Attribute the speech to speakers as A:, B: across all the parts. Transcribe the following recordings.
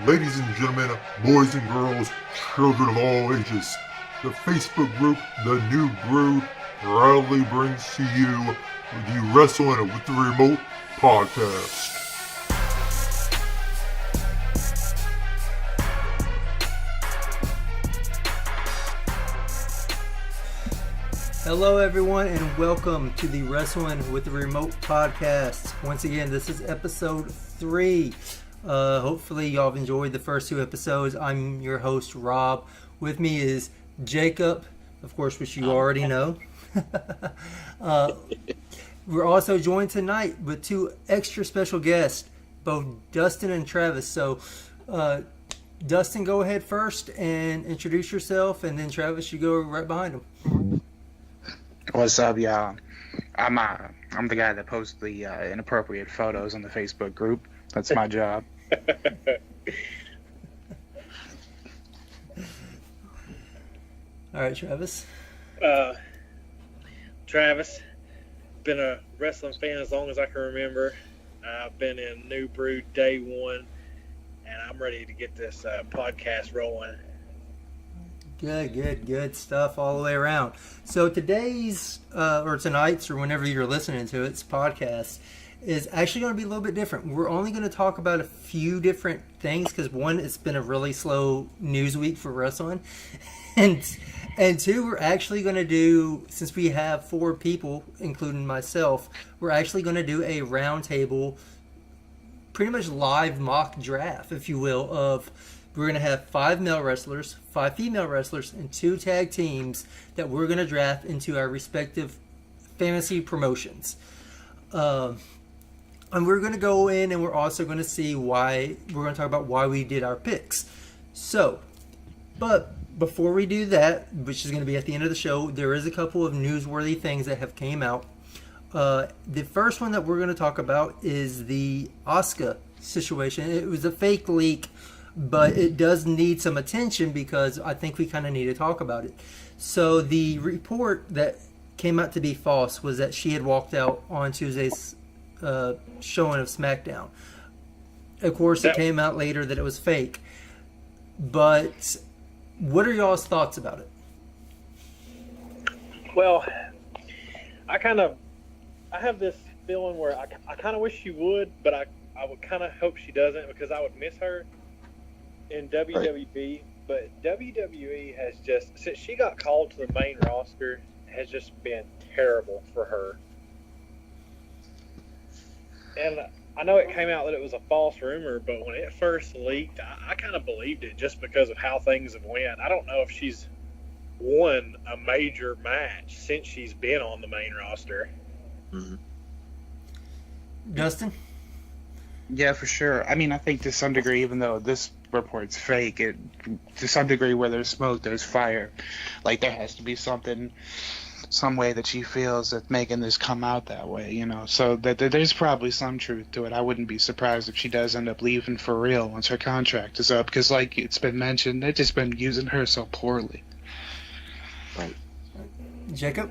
A: Ladies and gentlemen, boys and girls, children of all ages, the Facebook group, The New Brew, proudly brings to you the Wrestling with the Remote podcast.
B: Hello everyone and welcome to the Wrestling with the Remote podcast. Once again, this is episode 3. Hopefully y'all have enjoyed the first 2 episodes. I'm your host, Rob. With me is Jacob, of course, which you already know. We're also joined tonight with 2 extra special guests, both Dustin and Travis. So, Dustin, go ahead first and introduce yourself, and then Travis, you go right behind him.
C: What's up, y'all? I'm the guy that posts the inappropriate photos on the Facebook group. That's my job.
B: All right, Travis.
D: Travis, been a wrestling fan as long as I can remember. I've been in New Brew day 1, and I'm ready to get this podcast rolling.
B: Good stuff all the way around. So today's, or tonight's, or whenever you're listening to its podcast, is actually going to be a little bit different. We're only going to talk about a few different things because, one, it's been a really slow news week for wrestling, and 2, we're actually going to do, since we have 4 people, including myself, we're actually going to do a roundtable, pretty much live mock draft, if you will, of we're going to have 5 male wrestlers, 5 female wrestlers, and 2 tag teams that we're going to draft into our respective fantasy promotions. And we're going to go in and we're also going to see why, we're going to talk about why we did our picks. So, but before we do that, which is going to be at the end of the show, there is a couple of newsworthy things that have came out. The first one that we're going to talk about is the Auska situation. It was a fake leak, but it does need some attention because I think we kind of need to talk about it. So the report that came out to be false was that she had walked out on Tuesday's showing of SmackDown. Of course, it came out later that it was fake. But what are y'all's thoughts about it?
D: Well, I have this feeling where I kind of wish she would, but I would kind of hope she doesn't because I would miss her in WWE. Right. But WWE has just, since she got called to the main roster, has just been terrible for her. And I know it came out that it was a false rumor, but when it first leaked, I kind of believed it just because of how things have went. I don't know if she's won a major match since she's been on the main roster.
B: Mm-hmm. Dustin?
C: Yeah, for sure. I mean, I think to some degree, even though this report's fake, to some degree where there's smoke, there's fire. Like, there has to be some way that she feels that's making this come out that way, you know. So that there's probably some truth to it. I wouldn't be surprised if she does end up leaving for real once her contract is up, because like it's been mentioned, they've just been using her so poorly.
B: Right. Jacob?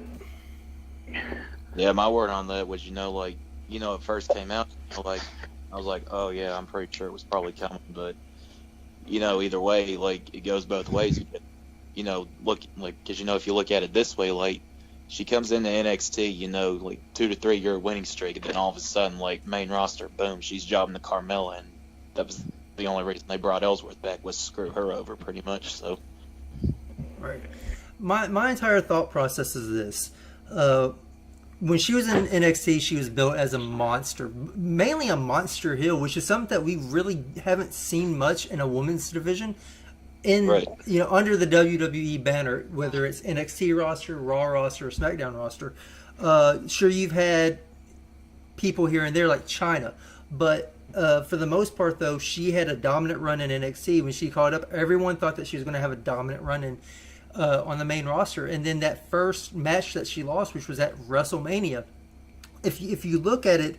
E: Yeah, my word on that was, it first came out, I was like, oh yeah, I'm pretty sure it was probably coming, but, either way, it goes both ways. Because, if you look at it this way, she comes into NXT, 2 to 3 year winning streak, and then all of a sudden, main roster, boom, she's jobbing to Carmella, and that was the only reason they brought Ellsworth back was to screw her over, pretty much. So,
B: right. My entire thought process is this: when she was in NXT, she was built as a monster, mainly a monster heel, which is something that we really haven't seen much in a women's division. Right. Under the WWE banner, whether it's NXT roster, Raw roster, or SmackDown roster, sure, you've had people here and there like Chyna, but for the most part, though, she had a dominant run in NXT. When she caught up, everyone thought that she was going to have a dominant run in on the main roster. And then that first match that she lost, which was at WrestleMania, if you look at it,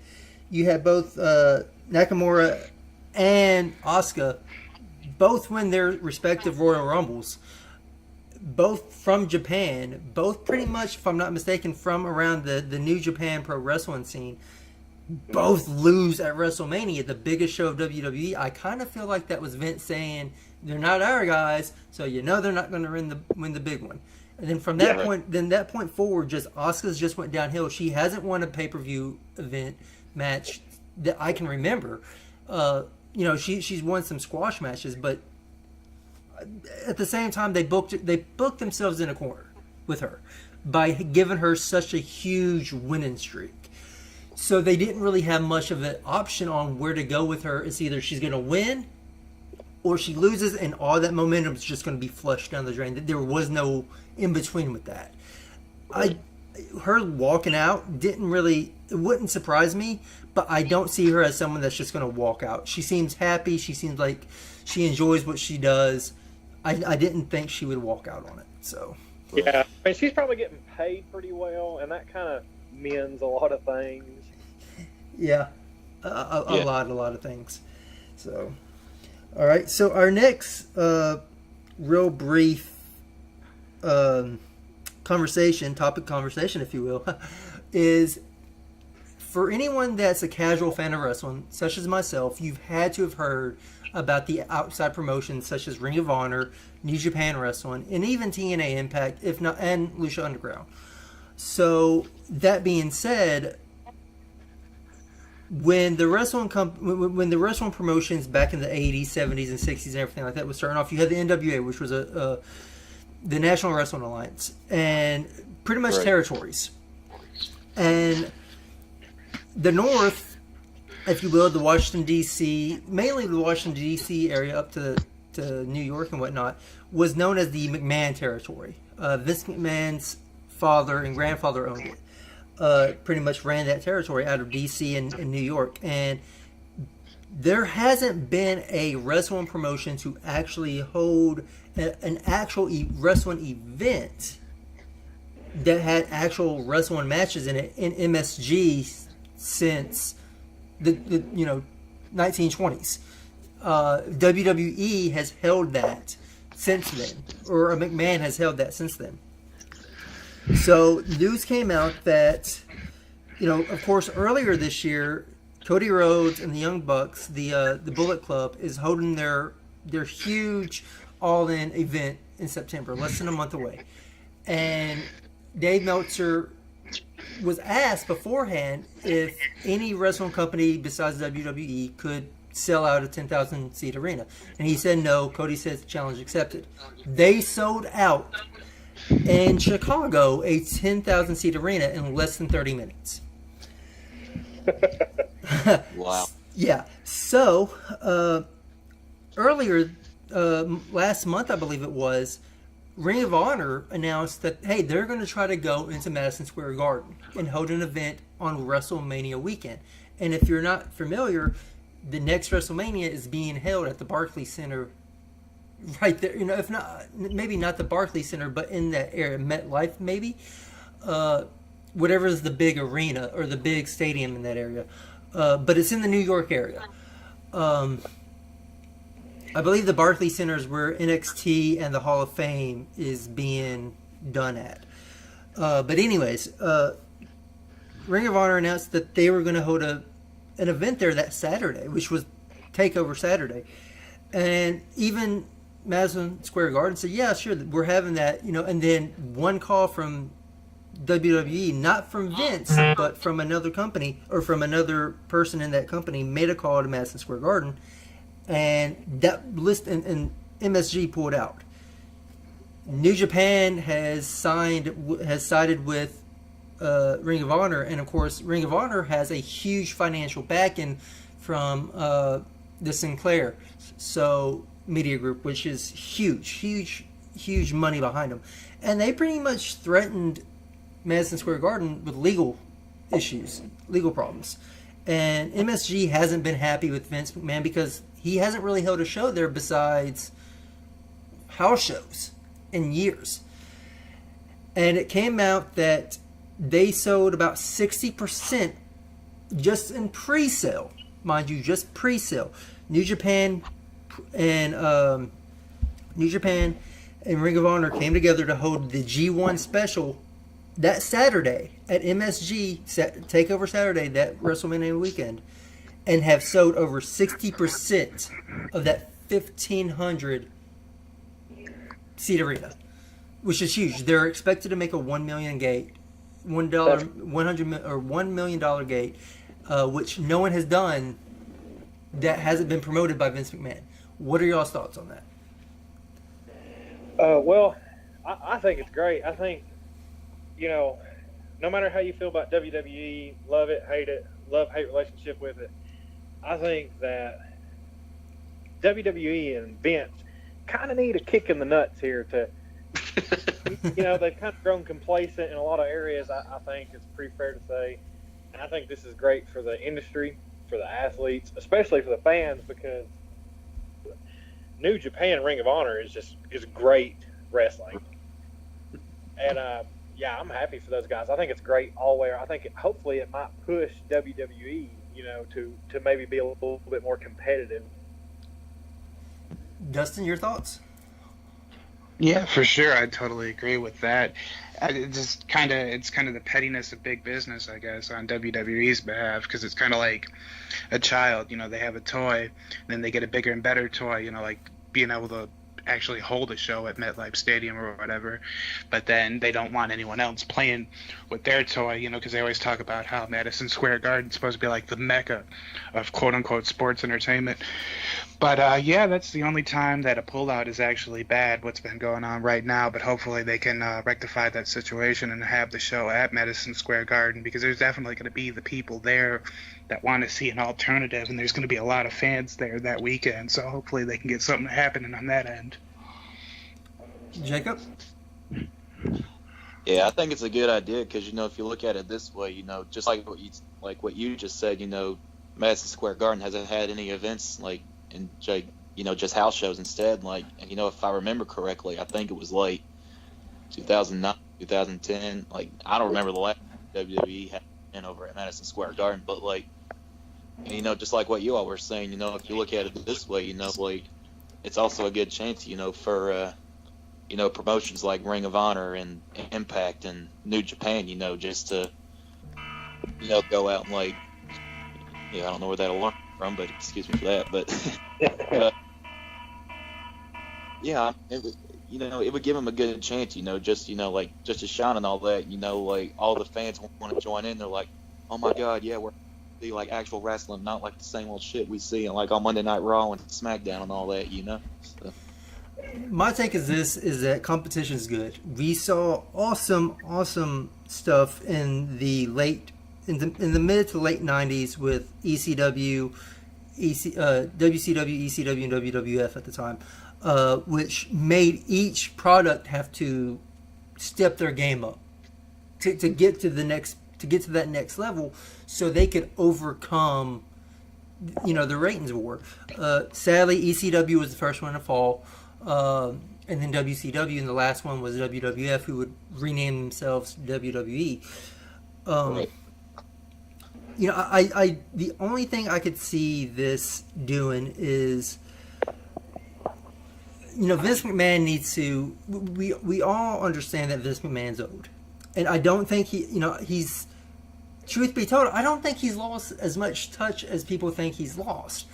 B: you had both Nakamura and Auska both win their respective Royal Rumbles, both from Japan, both pretty much, if I'm not mistaken, from around the New Japan Pro Wrestling scene. both lose at WrestleMania, the biggest show of WWE. I kind of feel like that was Vince saying, they're not our guys, so you know they're not going to win the big one. And then from that point forward, just Auska's just went downhill. She hasn't won a pay-per-view event match that I can remember. She's won some squash matches, but at the same time, they booked themselves in a corner with her by giving her such a huge winning streak. So they didn't really have much of an option on where to go with her. It's either she's going to win or she loses, and all that momentum is just going to be flushed down the drain. There was no in between with that. Her walking out it wouldn't surprise me, but I don't see her as someone that's just going to walk out. She seems happy. She seems like she enjoys what she does. I didn't think she would walk out on it. So
D: yeah, I mean, she's probably getting paid pretty well, and that kind of mends a lot of things.
B: Yeah, a lot of things. So, all right. So our next real brief topic conversation, if you will, is for anyone that's a casual fan of wrestling, such as myself. You've had to have heard about the outside promotions such as Ring of Honor, New Japan Wrestling, and even TNA Impact, if not, and Lucha Underground. So that being said, when the wrestling promotions back in the 80s, 70s, and 60s and everything like that was starting off, you had the NWA, which was the National Wrestling Alliance, and pretty much territories. And the North, if you will, the Washington, D.C., mainly the Washington, D.C. area up to New York and whatnot, was known as the McMahon territory. Vince McMahon's father and grandfather owned it. Pretty much ran that territory out of D.C. and New York. And there hasn't been a wrestling promotion to actually hold an actual wrestling event that had actual wrestling matches in it in MSG since the 1920s. WWE has held that since then, or McMahon has held that since then. So news came out that, of course, earlier this year, Cody Rhodes and the Young Bucks, the Bullet Club, is holding their huge all-in event in September, less than a month away. And Dave Meltzer was asked beforehand if any wrestling company besides WWE could sell out a 10,000 seat arena, and he said no. Cody says challenge accepted. They sold out in Chicago a 10,000 seat arena in less than 30 minutes.
E: Wow.
B: Yeah. So earlier last month, I believe it was, Ring of Honor announced that, hey, they're going to try to go into Madison Square Garden and hold an event on WrestleMania weekend. And if you're not familiar, the next WrestleMania is being held at the Barclays Center right there. If not, maybe not the Barclays Center, but in that area, MetLife maybe. Whatever is the big arena or the big stadium in that area. But it's in the New York area. I believe the Barclays Center is where NXT and the Hall of Fame is being done at. But anyways, Ring of Honor announced that they were going to hold an event there that Saturday, which was TakeOver Saturday. And even Madison Square Garden said, yeah, sure, we're having that, and then one call from WWE, not from Vince, but from another company or from another person in that company, made a call to Madison Square Garden, and that list and MSG pulled out. New Japan has sided with Ring of Honor, and of course, Ring of Honor has a huge financial backing from the Sinclair Media Group, which is huge money behind them, and they pretty much threatened Madison Square Garden with legal problems. And MSG hasn't been happy with Vince McMahon because he hasn't really held a show there besides house shows in years. And it came out that they sold about 60% just in pre-sale. Mind you, just pre-sale. New Japan and Ring of Honor came together to hold the G1 special that Saturday at MSG Takeover Saturday, that WrestleMania weekend, and have sold over 60% of that 1,500 seat arena, which is huge. They're expected to make a $1 million gate, $1 million gate, which no one has done that hasn't been promoted by Vince McMahon. What are y'all's thoughts on that?
D: Well, I think it's great. I think, no matter how you feel about WWE, love it, love-hate relationship with it, I think that WWE and Vince kind of need a kick in the nuts here to, they've kind of grown complacent in a lot of areas, I think it's pretty fair to say. And I think this is great for the industry, for the athletes, especially for the fans, because New Japan Ring of Honor is great wrestling. And, I'm happy for those guys. I think it's great all the way. I think hopefully it might push WWE, to maybe be a little bit more competitive.
B: Dustin, your thoughts?
C: Yeah, for sure. I totally agree with that. It's kind of the pettiness of big business, I guess, on WWE's behalf, because it's kind of like a child. They have a toy, then they get a bigger and better toy. Like being able to actually hold a show at MetLife Stadium or whatever, but then they don't want anyone else playing with their toy, because they always talk about how Madison Square Garden's supposed to be like the mecca of quote-unquote sports entertainment. But that's the only time that a pullout is actually bad, what's been going on right now, but hopefully they can rectify that situation and have the show at Madison Square Garden, because there's definitely going to be the people there that want to see an alternative, and there's going to be a lot of fans there that weekend, so hopefully they can get something happening on that end.
B: Jacob?
E: Yeah, I think it's a good idea because, if you look at it this way, just like what you just said, Madison Square Garden hasn't had any events in just house shows instead. And if I remember correctly, I think it was 2009, 2010. I don't remember the last WWE had been over at Madison Square Garden, but just like what you all were saying, if you look at it this way, it's also a good chance, for promotions like Ring of Honor and Impact and New Japan, just to go out and I don't know where that'll learn from, but excuse me for that, but it would give them a good chance, just to shine and all that, all the fans want to join in. They're like, oh my God, yeah, we're be actual wrestling, not the same old shit we see on Monday Night Raw and SmackDown and all that, So.
B: My take is that competition is good. We saw awesome stuff in the mid to late 90s with ECW, WCW, ECW, and WWF at the time, which made each product have to step their game up to get to that next level, so they could overcome the ratings war. Sadly, ECW was the first one to fall, and then WCW, and the last one was WWF, who would rename themselves WWE.
E: Right.
B: I the only thing I could see this doing is, Vince McMahon needs to. We all understand that Vince McMahon's old, and I don't think he's. Truth be told, I don't think he's lost as much touch as people think he's lost,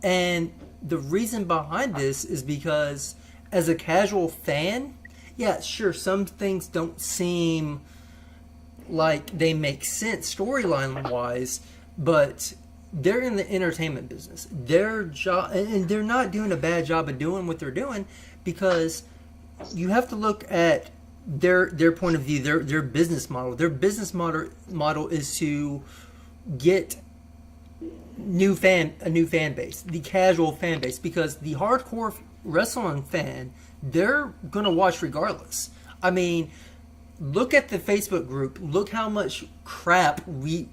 B: and the reason behind this is because, as a casual fan, yeah, sure, some things don't seem like they make sense storyline wise, but they're in the entertainment business. Their job, and they're not doing a bad job of doing what they're doing, because you have to look at their point of view, their business model. Their business model is to get a new fan base, the casual fan base, because the hardcore wrestling fan, they're gonna watch regardless. I mean, look at the Facebook group. Look how much crap we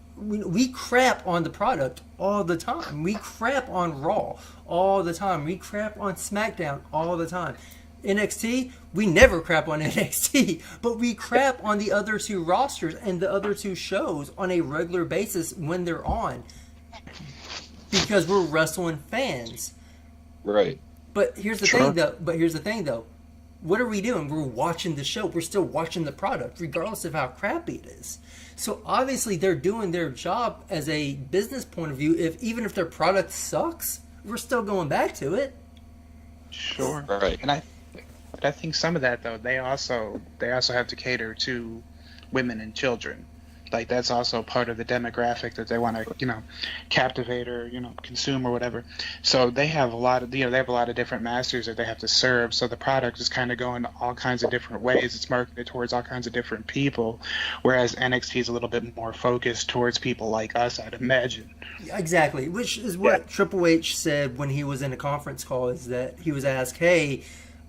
B: crap on the product all the time. We crap on Raw all the time. We crap on SmackDown all the time. NXT, we never crap on NXT, but we crap on the other two rosters and the other two shows on a regular basis when they're on, because we're wrestling fans.
E: Right.
B: But here's the thing, though. what are we doing? We're watching the show. We're still watching the product, regardless of how crappy it is. So obviously they're doing their job as a business point of view. Even if their product sucks, we're still going back to it.
C: Sure.
E: Right.
C: But I think some of that though, they also have to cater to women and children. Like that's also part of the demographic that they want to, captivate or, consume or whatever. So they have a lot of, they have a lot of different masters that they have to serve. So the product is kind of going all kinds of different ways. It's marketed towards all kinds of different people, whereas NXT is a little bit more focused towards people like us, I'd imagine.
B: Exactly, which is what Triple H said when he was in a conference call, is that he was asked, hey,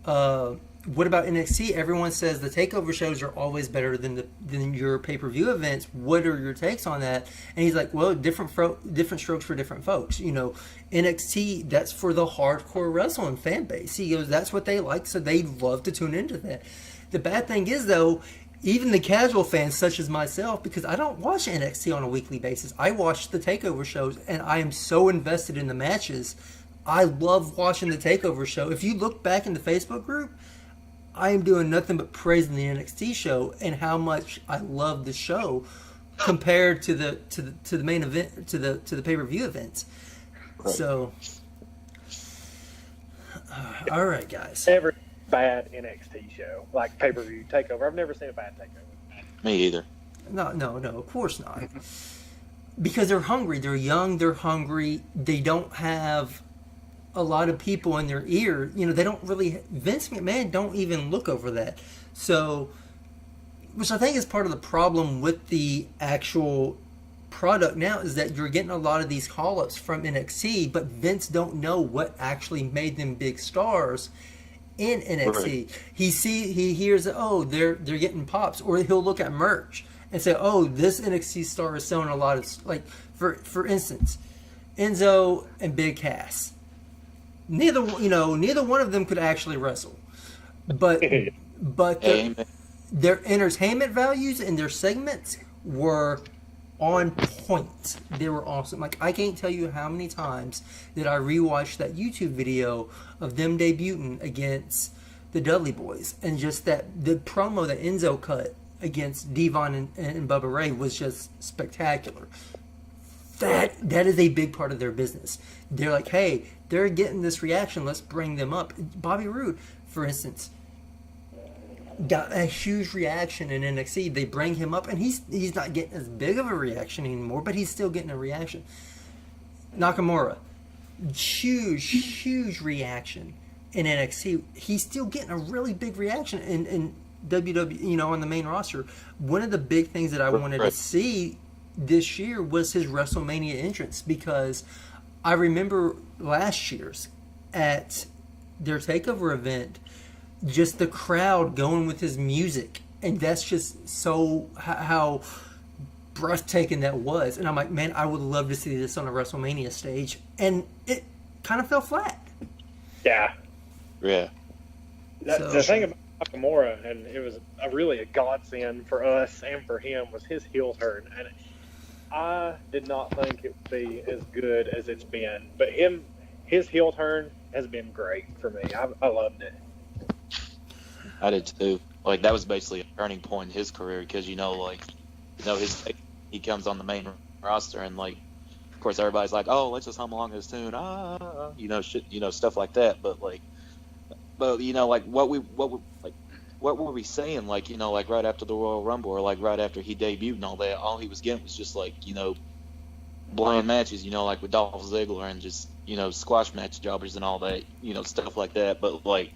B: what about NXT? Everyone says the takeover shows are always better than your pay-per-view events. What are your takes on that? And he's like, well, different strokes for different folks. NXT, that's for the hardcore wrestling fan base. He goes, that's what they like, so they love to tune into that. The bad thing is, though, even the casual fans, such as myself, because I don't watch NXT on a weekly basis. I watch the takeover shows, and I am so invested in the matches. I love watching the takeover show. If you look back in the Facebook group, I am doing nothing but praising the NXT show and how much I love the show compared to the main event, to the pay-per-view events. Right. So, all right, guys.
D: Every bad NXT show, like pay-per-view takeover. I've never seen a bad takeover.
E: Me either.
B: No, of course not. Because they're hungry. They're young. They're hungry. They don't have a lot of people in their ear. They don't really. Vince McMahon don't even look over that. So, which I think is part of the problem with the actual product now, is that you're getting a lot of these call-ups from NXT, but Vince don't know what actually made them big stars in NXT. Right. He hears, oh, they're getting pops, or he'll look at merch and say, oh, this NXT star is selling a lot of, like, for instance, Enzo and Big Cass. Neither one of them could actually wrestle, but their entertainment values and their segments were on point. They were awesome. Like, I can't tell you how many times that I rewatched that YouTube video of them debuting against the Dudley Boys, and just the promo that Enzo cut against Devon and Bubba Ray was just spectacular. That is a big part of their business. They're like, hey, they're getting this reaction, let's bring them up. Bobby Roode, for instance, got a huge reaction in NXT. They bring him up, and he's not getting as big of a reaction anymore, but he's still getting a reaction. Nakamura, huge reaction in NXT. He's still getting a really big reaction in WWE, on the main roster. One of the big things that I wanted to see this year was his WrestleMania entrance, because I remember last year's at their takeover event, just the crowd going with his music, and that's just so how breathtaking that was. And I'm like, man, I would love to see this on a WrestleMania stage, and it kind of fell flat.
D: Yeah. The thing about Nakamura, and it was really a godsend for us and for him, was his heel turn. And I did not think it would be as good as it's been, but his heel turn has been great for me. I loved it.
E: I did too. Like, that was basically a turning point in his career, because he comes on the main roster, and like, of course, everybody's like, oh, let's just hum along his tune, stuff like that. But like, like what were we saying? Like, like right after the Royal Rumble, or like right after he debuted and all that, all he was getting was just like, bland matches, like with Dolph Ziggler, and just, squash match jobbers and all that, stuff like that. But like,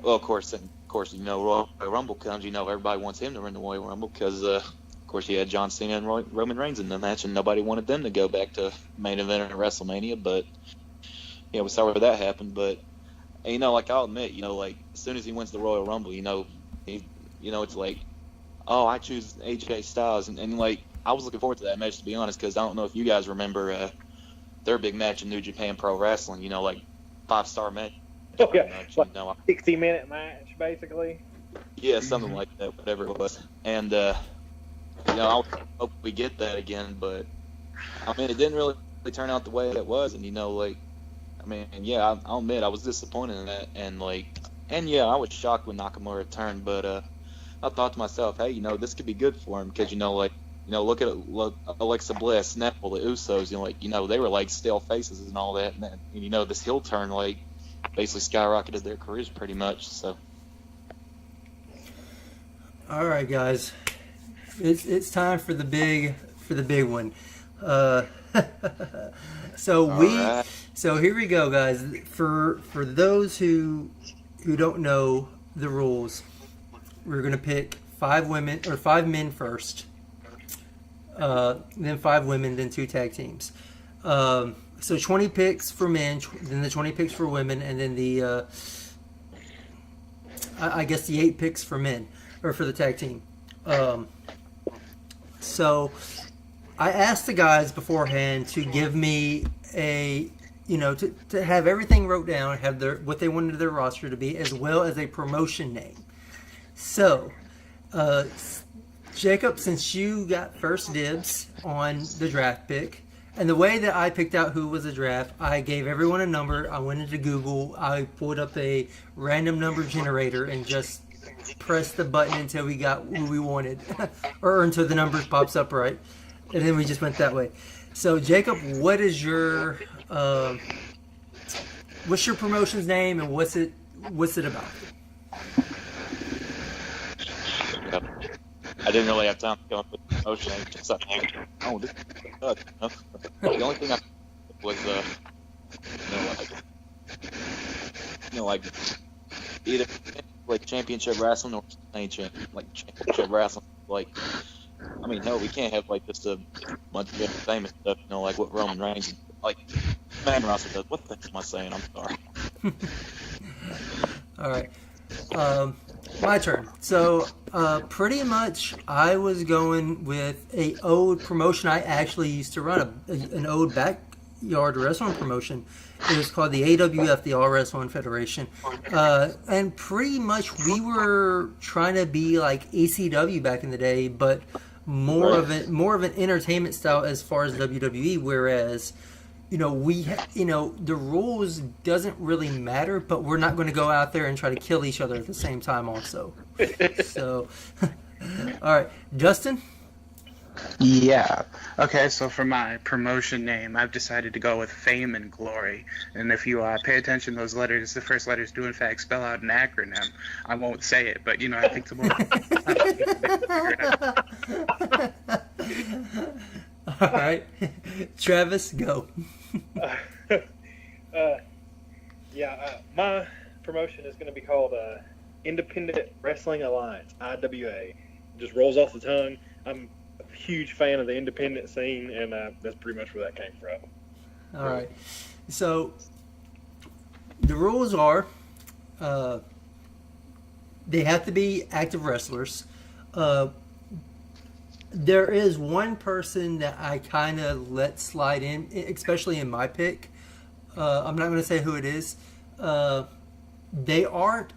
E: well, of course, Royal Rumble comes, everybody wants him to win the Royal Rumble, because, of course, you had John Cena and Roman Reigns in the match, and nobody wanted them to go back to main event at WrestleMania. But, we saw where that happened. But, like, I'll admit, like, as soon as he wins the Royal Rumble, it's like, oh, I choose AJ Styles. And like, I was looking forward to that match, to be honest, because I don't know if you guys remember their big match in New Japan Pro Wrestling, like 5-star match.
D: Oh, yeah, like 60-minute match, basically.
E: Yeah, something like that, whatever it was. And, I hope we get that again, but, I mean, it didn't really turn out the way it was, and, I'll admit, I was disappointed in that, and, like, And yeah, I was shocked when Nakamura turned, but I thought to myself, hey, this could be good for him because look at Alexa Bliss, Neville, the Usos, they were like stale faces and all that, and this heel turn basically skyrocketed their careers pretty much. So,
B: all right, guys, it's time for the big one. So here we go, guys. For those who don't know the rules, we're gonna pick 5 men first, then 5 women, then 2 tag teams. So 20 picks for men, then the 20 picks for women, and then the I guess the 8 picks for men or for the tag team. So I asked the guys beforehand to give me to have everything wrote down, have what they wanted their roster to be, as well as a promotion name. So, Jacob, since you got first dibs on the draft pick, and the way that I picked out who was a draft, I gave everyone a number. I went into Google. I pulled up a random number generator and just pressed the button until we got who we wanted, or until the numbers pops up right, and then we just went that way. So, Jacob, what is your promotion's name, and what's it about?
E: I didn't really have time to come up with a promotion name. Just like, oh, this is good. The only thing I was, either like championship wrestling or championship wrestling. Hell, we can't have just a bunch of famous stuff, like what Roman Reigns, man roster does. What the heck am I saying? I'm sorry.
B: All right. My turn. So, pretty much, I was going with a old promotion I actually used to run, an old backyard wrestling promotion. It was called the AWF, the All Wrestling Federation, and pretty much we were trying to be like ECW back in the day, but more of an entertainment style as far as WWE. Whereas, the rules doesn't really matter, but we're not going to go out there and try to kill each other at the same time also. So, all right, Dustin?
C: Yeah. Okay, so for my promotion name, I've decided to go with Fame and Glory. And if you pay attention, those letters, the first letters do in fact spell out an acronym. I won't say it, but I think the more...
B: All right. Travis, go.
D: My promotion is going to be called Independent Wrestling Alliance, IWA. Just rolls off the tongue. I'm a huge fan of the independent scene, and that's pretty much where that came from.
B: All right. So the rules are they have to be active wrestlers. There is one person that I kind of let slide in, especially in my pick. I'm not going to say who it is. They aren't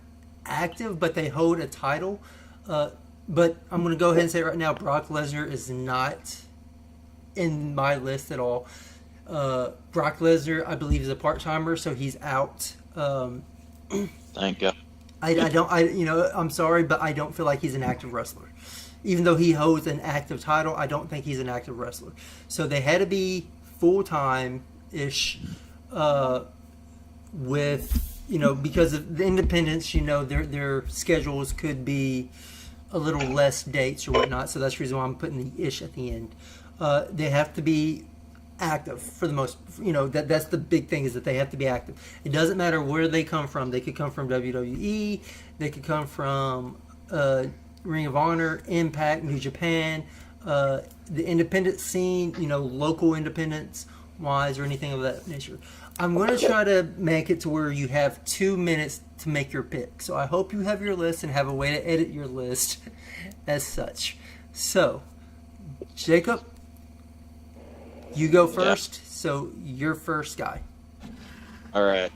B: active, but they hold a title. But I'm going to go ahead and say right now, Brock Lesnar is not in my list at all. Brock Lesnar, I believe, is a part-timer, so he's out.
E: Thank God.
B: I'm sorry, but I don't feel like he's an active wrestler. Even though he holds an active title, I don't think he's an active wrestler. So they had to be full-time-ish with, because of the independents, their schedules could be a little less dates or whatnot. So that's the reason why I'm putting the ish at the end. They have to be active for the most, that's the big thing, is that they have to be active. It doesn't matter where they come from. They could come from WWE. They could come from Ring of Honor, Impact, New Japan, the independent scene, local independence wise or anything of that nature. I'm going to try to make it to where you have 2 minutes to make your pick. So I hope you have your list and have a way to edit your list as such. So, Jacob, you go first. Yeah. So you're first guy.
E: All right.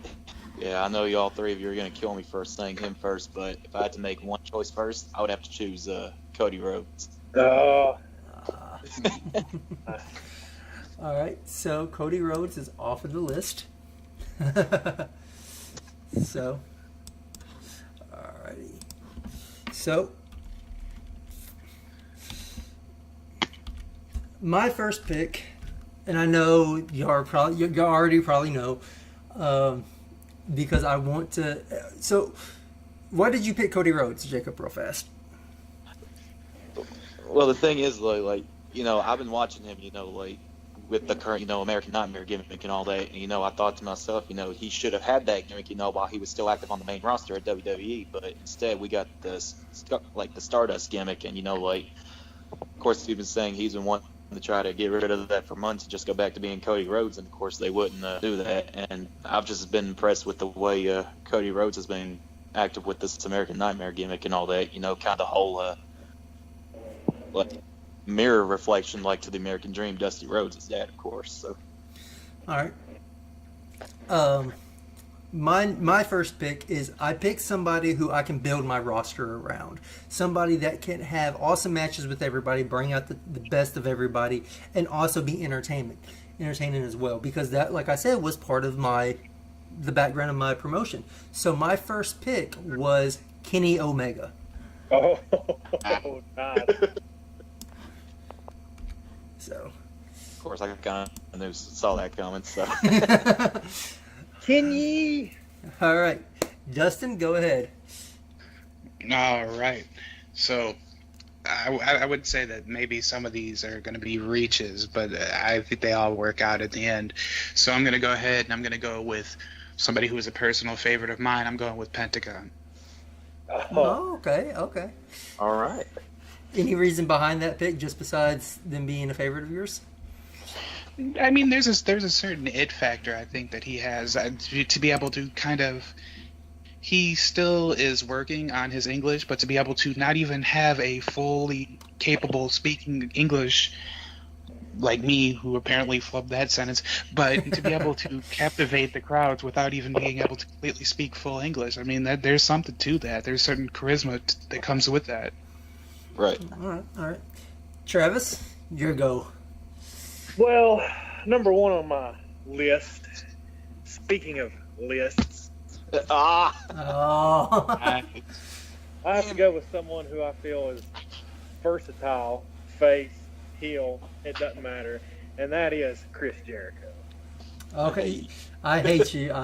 E: Yeah, I know all 3 of you are going to kill me for saying him first, but if I had to make one choice first, I would have to choose Cody Rhodes. All
B: right, so Cody Rhodes is off of the list. So, So, my first pick, and I know you already probably know, because I want to. So, why did you pick Cody Rhodes, Jacob, real fast?
E: Well, the thing is, like I've been watching him, like with the current, American Nightmare gimmick and all that. And, I thought to myself, he should have had that gimmick, while he was still active on the main roster at WWE. But instead, we got the Stardust gimmick, and of course, he's been saying he's been wanting to try to get rid of that for months and just go back to being Cody Rhodes, and of course they wouldn't do that. And I've just been impressed with the way Cody Rhodes has been active with this American Nightmare gimmick and all that. Kind of the whole mirror reflection to the American Dream, Dusty Rhodes' dad, of course. So,
B: all right. My first pick is I pick somebody who I can build my roster around. Somebody that can have awesome matches with everybody, bring out the best of everybody, and also be entertaining as well. Because that, like I said, was part of the background of my promotion. So my first pick was Kenny Omega.
D: Oh, nice.
B: So,
E: of course, I kind of saw that coming. So,
D: Kenny.
B: All right, Dustin, go ahead.
C: All right. So I would say that maybe some of these are going to be reaches, but I think they all work out at the end. So I'm going to go ahead and I'm going to go with somebody who is a personal favorite of mine. I'm going with Pentagon.
B: Oh, okay.
E: all right.
B: Any reason behind that pick, just besides them being a favorite of yours?
C: I mean, there's a certain it factor I think that he has to be able to kind of. He still is working on his English, but to be able to not even have a fully capable speaking English like me, who apparently flubbed that sentence, but to be able to captivate the crowds without even being able to completely speak full English. I mean, there's something to that. There's certain charisma that comes with that.
E: Right.
B: All right. Travis, your go.
D: Well, number one on my list, speaking of lists,
B: Oh.
D: I have to go with someone who I feel is versatile, face, heel, it doesn't matter, and that is Chris Jericho.
B: Okay. I hate you. All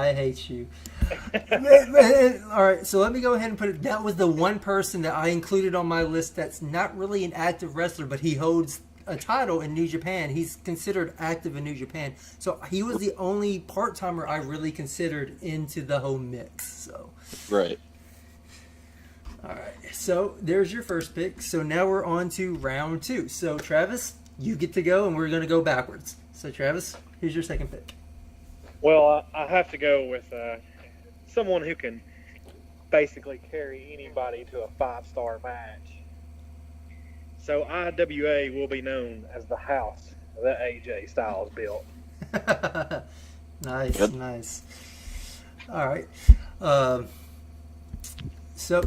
B: right, so let me go ahead and put it. That was the one person that I included on my list that's not really an active wrestler, but he holds a title in New Japan. He's considered active in New Japan. So he was the only part-timer I really considered into the whole mix. So
E: Right.
B: all right, so there's your first pick. So now we're on to round two. So Travis, you get to go, and we're going to go backwards. So Travis, here's your second pick.
D: Well, I have to go with someone who can basically carry anybody to a 5-star match. So IWA will be known as the house that AJ Styles built.
B: Nice,
E: Good.
B: nice. All right. So,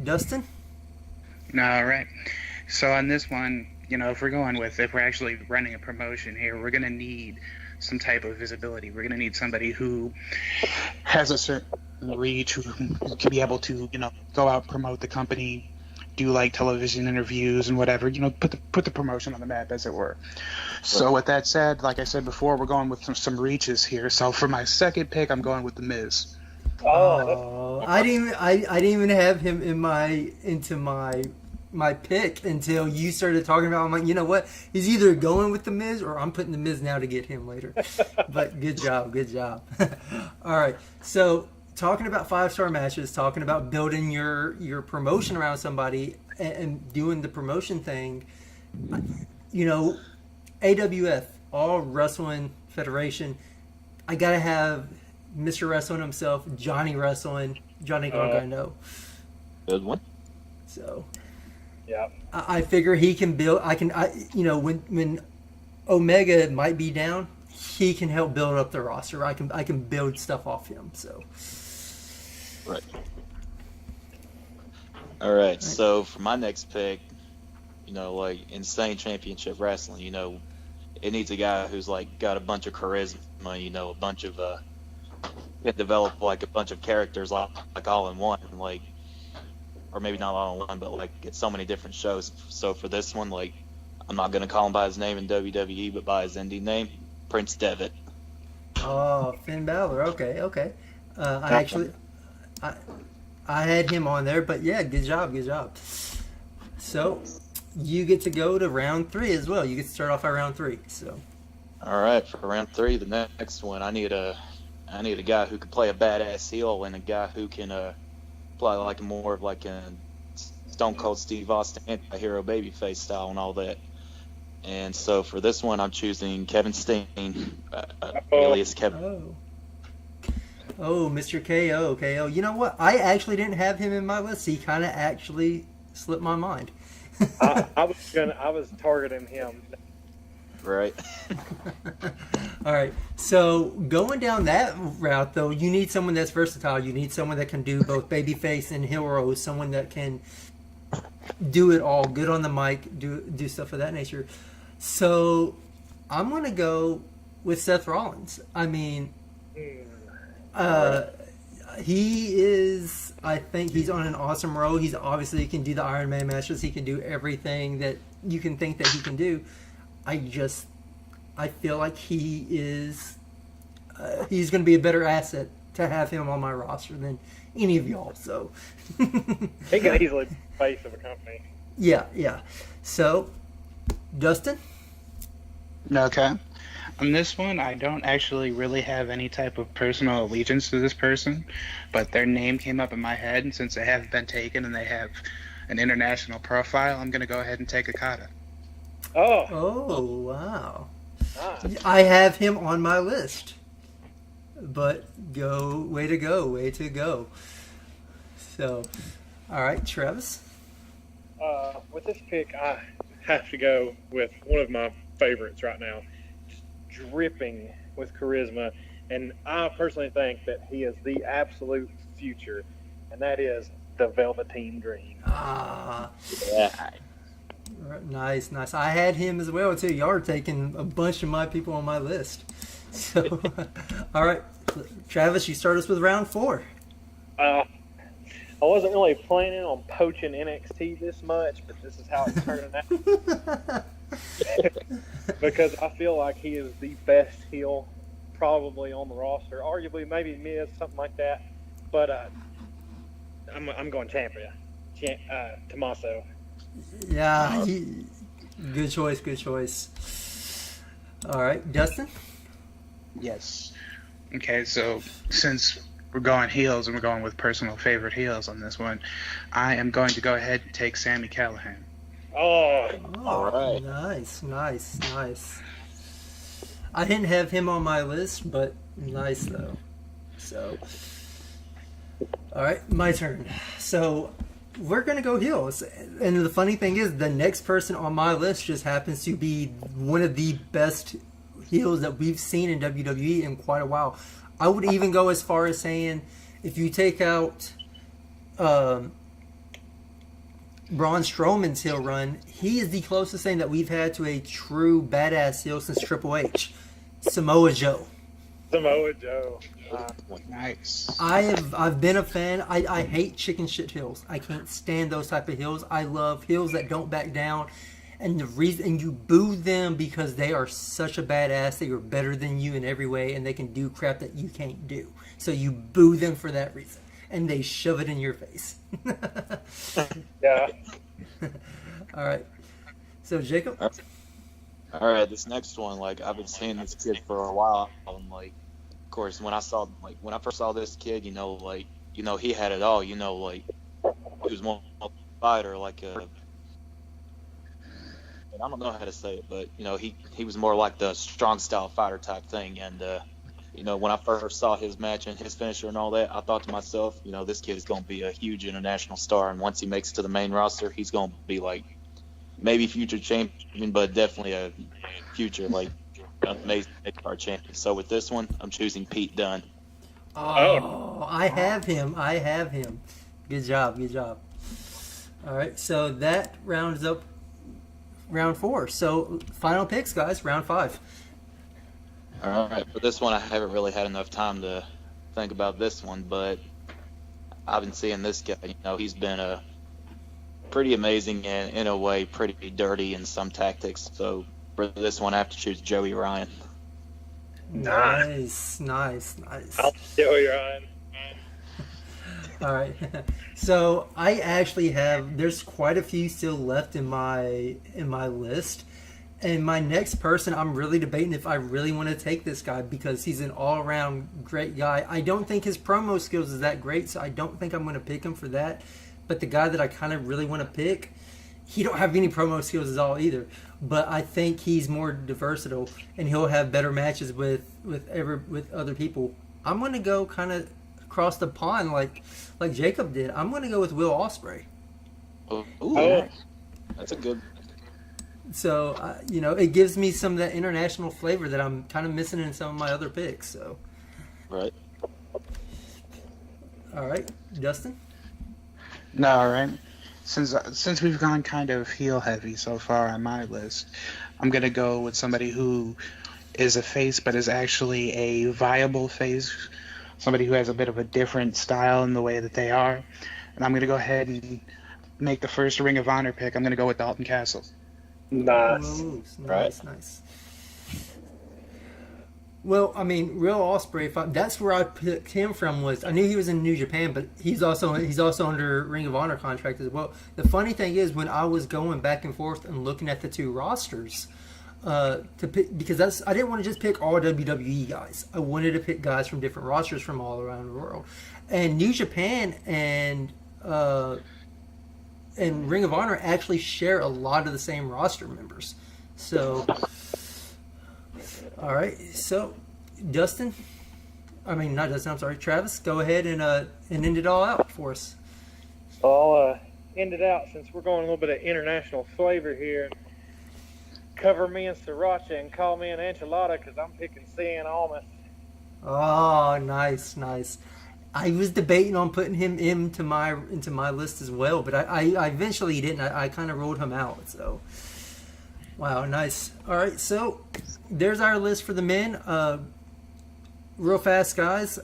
B: Dustin?
C: All right. So on this one, if we're actually running a promotion here, we're going to need some type of visibility. We're going to need somebody who has a certain reach, who can be able to, go out, promote the company, do television interviews and whatever, put the promotion on the map, as it were. So with that said, like I said before, we're going with some reaches here. So for my second pick, I'm going with The Miz.
B: Oh, I didn't even have him into my pick until you started talking about. I'm like, you know what? He's either going with The Miz or I'm putting The Miz now to get him later. But good job. All right, so talking about 5-star matches, talking about building your promotion around somebody and doing the promotion thing, AWF, All Wrestling Federation, I gotta have Mr. Wrestling himself, Johnny Gargano.
E: Good one.
B: So
D: Yeah.
B: I figure he can build. When Omega might be down, he can help build up the roster. I can build stuff off him. So.
E: Right. All right. So for my next pick, Insane Championship Wrestling, it needs a guy who's got a bunch of charisma, a bunch of can develop a bunch of characters like all in one. or maybe not all in one, but like at so many different shows. So for this one, like I'm not gonna call him by his name in WWE, but by his indie name, Prince Devitt.
B: Oh, Finn Balor. Okay, okay. I had him on there, but yeah, good job, good job. So you get to go to round 3 as well. You get to start off at round 3. So.
E: All right, for round 3, the next one, I need a guy who can play a badass heel and a guy who can play like more of like a Stone Cold Steve Austin anti-hero babyface style and all that. And so for this one, I'm choosing Kevin Steen, alias Kevin.
B: Oh, Mr. KO. You know what? I actually didn't have him in my list. He kind of actually slipped my mind.
D: I was targeting him.
E: Right.
B: All right. So going down that route, though, you need someone that's versatile. You need someone that can do both babyface and heel roles. Someone that can do it all. Good on the mic. Do stuff of that nature. So I'm gonna go with Seth Rollins. I mean, he is. I think he's on an awesome roll. He can do the Iron Man matches. He can do everything that you can think that he can do. I feel like he is. He's going to be a better asset to have him on my roster than any of y'all. So
D: he can easily be the face of a company.
B: Yeah. So, Dustin.
C: Okay. On this one, I don't actually really have any type of personal allegiance to this person, but their name came up in my head, and since they have been taken and they have an international profile, I'm going to go ahead and take Okada.
B: Oh, wow.
D: Nice.
B: I have him on my list. But way to go. So, all right, Travis.
D: With this pick, I have to go with one of my favorites right now. Just dripping with charisma. And I personally think that he is the absolute future. And that is the Velveteen Dream.
E: Yeah.
B: Nice. I had him as well, too. Y'all are taking a bunch of my people on my list. So, all right. Travis, you start us with round 4.
D: I wasn't really planning on poaching NXT this much, but this is how it's turning out. Because I feel like he is the best heel probably on the roster. Arguably, maybe Miz, something like that. But I'm going Champion. Tommaso.
B: Yeah, good choice. All right, Dustin?
C: Yes. Okay, so since we're going heels and we're going with personal favorite heels on this one, I am going to go ahead and take Sami Callihan.
D: Oh,
E: all right.
B: Nice. I didn't have him on my list, but nice though. So, all right, my turn. So, we're going to go heels. And the funny thing is, the next person on my list just happens to be one of the best heels that we've seen in WWE in quite a while. I would even go as far as saying, if you take out Braun Strowman's heel run, he is the closest thing that we've had to a true badass heel since Triple H. Samoa Joe.
C: Nice.
B: I've been a fan. I hate chicken shit heels. I can't stand those type of heels. I love heels that don't back down, and you boo them because they are such a badass. They are better than you in every way, and they can do crap that you can't do. So you boo them for that reason, and they shove it in your face.
D: yeah.
B: All right. So Jacob.
E: All right, this next one, like I've been seeing this kid for a while, and like, of course, when I first saw this kid, he had it all, he was more a fighter, like a, and I don't know how to say it, but he was more like the strong style fighter type thing, and when I first saw his match and his finisher and all that, I thought to myself, this kid is going to be a huge international star, and once he makes it to the main roster, he's going to be like maybe future champion, but definitely a future amazing mid-card champion. So with this one, I'm choosing Pete Dunne.
B: Oh, I have him. Good job. All right, so that rounds up round 4. So final picks, guys. Round 5.
E: All right, for this one, I haven't really had enough time to think about this one, but I've been seeing this guy. He's been pretty amazing and in a way pretty dirty in some tactics. So for this one, I have to choose Joey Ryan.
B: Nice.
D: I'll Joey Ryan.
B: All right. So I actually have. There's quite a few still left in my list, and my next person, I'm really debating if I really want to take this guy because he's an all-around great guy. I don't think his promo skills is that great, so I don't think I'm going to pick him for that. But the guy that I kind of really want to pick, he don't have any promo skills at all either. But I think he's more versatile, and he'll have better matches with other people. I'm going to go kind of across the pond like Jacob did. I'm going to go with Will Ospreay.
E: Ooh, that's a good.
B: So it gives me some of that international flavor that I'm kind of missing in some of my other picks. So,
E: right.
B: All right, Dustin.
C: No, all right. Since we've gone kind of heel heavy so far on my list, I'm gonna go with somebody who is a face but is actually a viable face. Somebody who has a bit of a different style in the way that they are. And I'm going to go ahead and make the first Ring of Honor pick. I'm going to go with Dalton Castle.
D: Nice.
B: Nice. Well, I mean, Real Ospreay, that's where I picked him from. Was I knew he was in New Japan, but he's also under Ring of Honor contract as well. The funny thing is, when I was going back and forth and looking at the two rosters, to pick, because I didn't want to just pick all WWE guys. I wanted to pick guys from different rosters from all around the world. And New Japan and Ring of Honor actually share a lot of the same roster members. So, all right. So, Dustin, not Dustin. I'm sorry, Travis. Go ahead and end it all out for us.
D: I'll end it out since we're going a little bit of international flavor here. Cover me in sriracha and call me an enchilada because I'm picking Cien Almas.
B: Oh, nice. I was debating on putting him into my list as well, but I eventually didn't. I kind of ruled him out. So, wow, nice. All right, so there's our list for the men. Real fast, guys.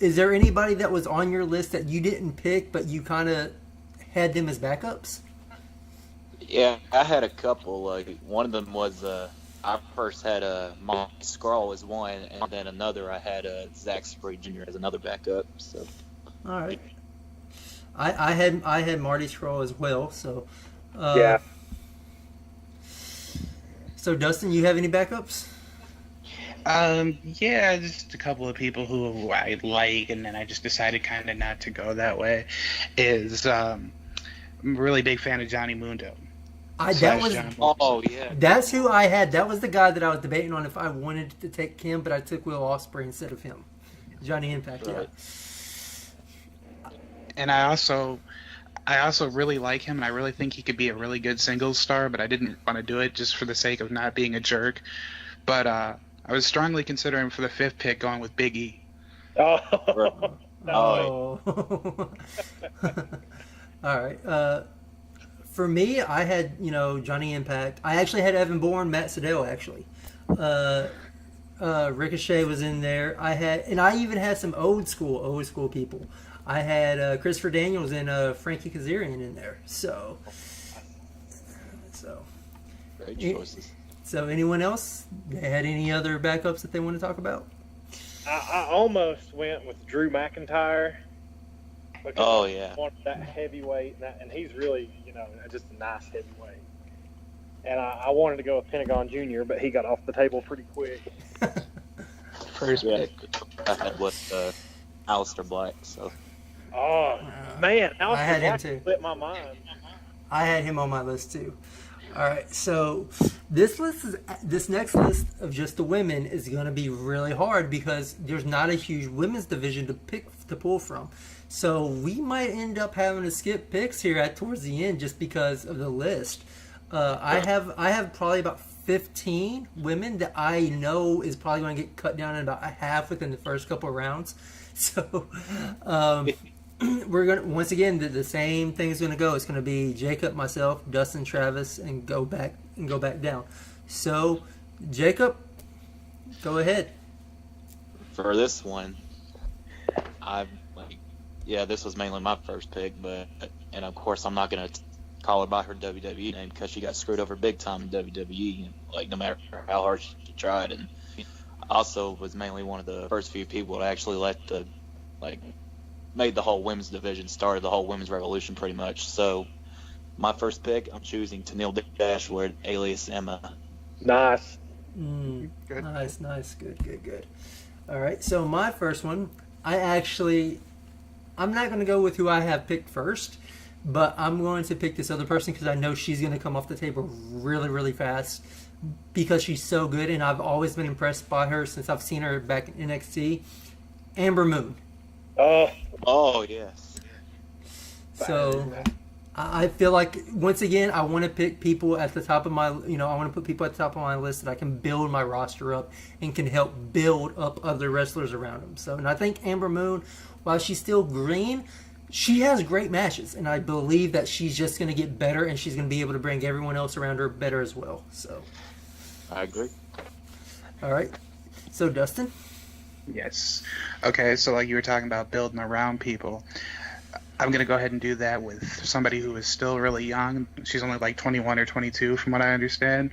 B: Is there anybody that was on your list that you didn't pick, but you kind of had them as backups?
E: Yeah, I had a couple. Like one of them was I first had Monty Scrawl as one, and then another I had Zach Spree Jr. as another backup. So,
B: all right, I had Marty Scrawl as well. So,
D: yeah.
B: So Dustin, you have any backups?
C: Yeah, just a couple of people who I like, and then I just decided kind of not to go that way. I'm a really big fan of Johnny Mundo.
B: That's who I had. That was the guy that I was debating on if I wanted to take him, but I took Will Ospreay instead of him. Johnny Impact, right.
C: Yeah. And I also really like him, and I really think he could be a really good singles star, but I didn't want to do it just for the sake of not being a jerk. But I was strongly considering for the 5th pick going with Big E.
D: Oh.
B: All right. For me, I had, Johnny Impact. I actually had Evan Bourne, Matt Sydal, actually. Ricochet was in there. And I even had some old school people. I had Christopher Daniels and Frankie Kazarian in there. So
E: great choices.
B: So anyone else had any other backups that they want to talk about?
D: I almost went with Drew McIntyre.
E: Oh, yeah.
D: I wanted that heavyweight, and he's really, just a nice heavyweight. And I wanted to go with Pentagon Jr., but he got off the table pretty quick.
C: First pick.
E: I had with Aleister Black, so.
D: Oh, man.
B: I had him too.
D: Split my mind.
B: I had him on my list too. All right, so this next list of just the women is going to be really hard because there's not a huge women's division to pull from. So we might end up having to skip picks here towards the end just because of the list. I have probably about 15 women that I know is probably going to get cut down in about a half within the first couple of rounds. So we're gonna once again the same thing is going to go. It's going to be Jacob, myself, Dustin, Travis, and go back down. So Jacob, go ahead.
E: For this one, yeah, this was mainly my first pick, and of course I'm not gonna call her by her WWE name because she got screwed over big time in WWE. Like no matter how hard she tried, and also was mainly one of the first few people to actually made the whole women's division, started the whole women's revolution pretty much. So my first pick, I'm choosing Tennille Dashwood, alias Emma.
D: Nice.
C: Good.
B: Nice. Good. All right. So my first one, I'm not going to go with who I have picked first, but I'm going to pick this other person because I know she's going to come off the table really, really fast because she's so good, and I've always been impressed by her since I've seen her back in NXT. Amber Moon.
E: Oh, yes.
B: So I feel like, once again, I want to pick people at the top of my, I want to put people at the top of my list that I can build my roster up and can help build up other wrestlers around them. So, and I think Amber Moon, while she's still green, she has great matches, and I believe that she's just going to get better, and she's going to be able to bring everyone else around her better as well. So,
E: I agree.
B: All right. So, Dustin?
C: Yes. Okay, so like you were talking about building around people, I'm going to go ahead and do that with somebody who is still really young. She's only like 21 or 22 from what I understand.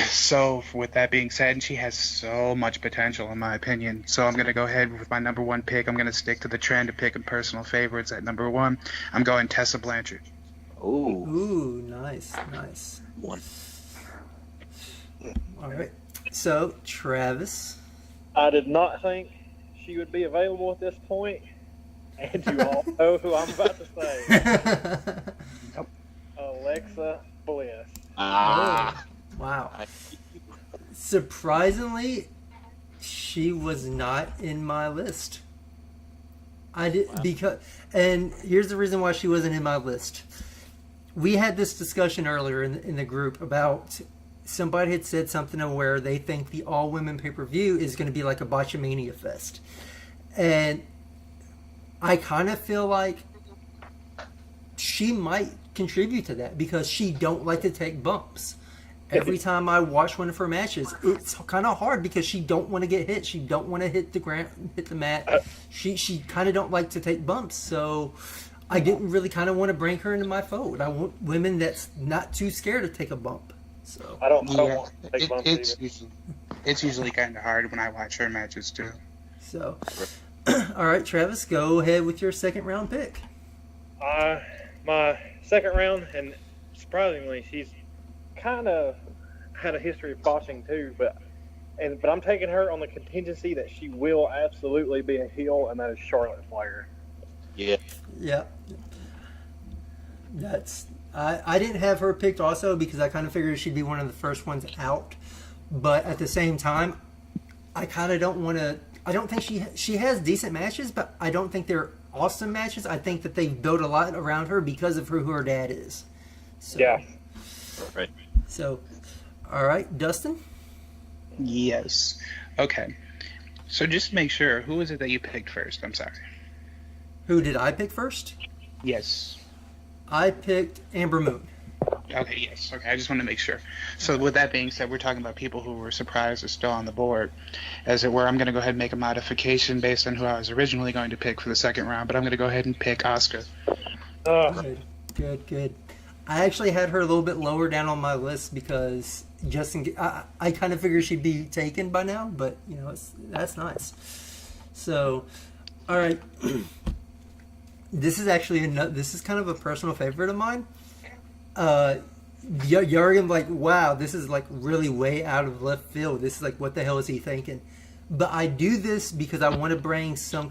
C: So with that being said, she has so much potential in my opinion. So I'm going to go ahead with my number one pick. I'm going to stick to the trend of picking personal favorites at number one. I'm going Tessa Blanchard.
B: Ooh, nice.
E: One.
B: All right. So, Travis.
D: I did not think she would be available at this point, and you all know who I'm about to say. Alexa Bliss.
B: Wow. Surprisingly, she was not in my list. And here's the reason why she wasn't in my list. We had this discussion earlier in the group about somebody had said something where they think the all-women pay-per-view is going to be like a botchamania fest. And I kind of feel like she might contribute to that because she don't like to take bumps. Every time I watch one of her matches, it's kind of hard because she don't want to get hit. She don't want to hit the ground, hit the mat. She kind of don't like to take bumps. So I didn't really kind of want to bring her into my fold. I want women that's not too scared to take a bump. So
D: I don't want to take bumps
C: It's usually kind of hard when I watch her matches too.
B: So, all right, Travis, go ahead with your second round pick.
D: My second round, and surprisingly, she's kind of had a history of botching too, but I'm taking her on the contingency that she will absolutely be a heel, and that is Charlotte Flair.
E: Yeah.
B: Yeah. I didn't have her picked also because I kind of figured she'd be one of the first ones out. But at the same time, I kind of don't want to... I don't think she has decent matches, but I don't think they're awesome matches. I think that they've built a lot around her because of who her dad is. So,
D: Yeah.
E: Right.
B: So, all right, Dustin?
C: Yes. Okay. So just to make sure, who is it that you picked first? I'm sorry.
B: Who did I pick first?
C: Yes.
B: I picked Amber Moon.
C: Okay, yes. Okay, I just want to make sure. So with that being said, we're talking about people who were surprised are still on the board. As it were, I'm going to go ahead and make a modification based on who I was originally going to pick for the second round, but I'm going to go ahead and pick Auska.
B: Good. I actually had her a little bit lower down on my list because I kind of figured she'd be taken by now, but that's nice. So, all right. This is actually this is kind of a personal favorite of mine. You're gonna be like, wow, this is like really way out of left field. This is like, what the hell is he thinking? But I do this because I want to bring some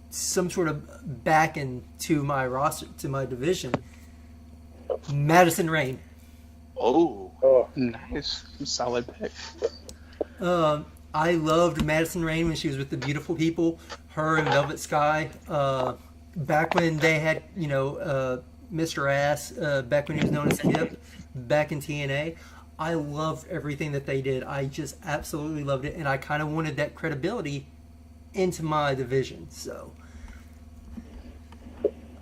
B: sort of back into my roster, to my division. Madison Rayne.
C: Oh, nice, solid pick.
B: I loved Madison Rayne when she was with the Beautiful People. Her and Velvet Sky. Back when they had, Mr. Ass, back when he was known as Kip, back in TNA. I loved everything that they did. I just absolutely loved it, and I kind of wanted that credibility into my division. So,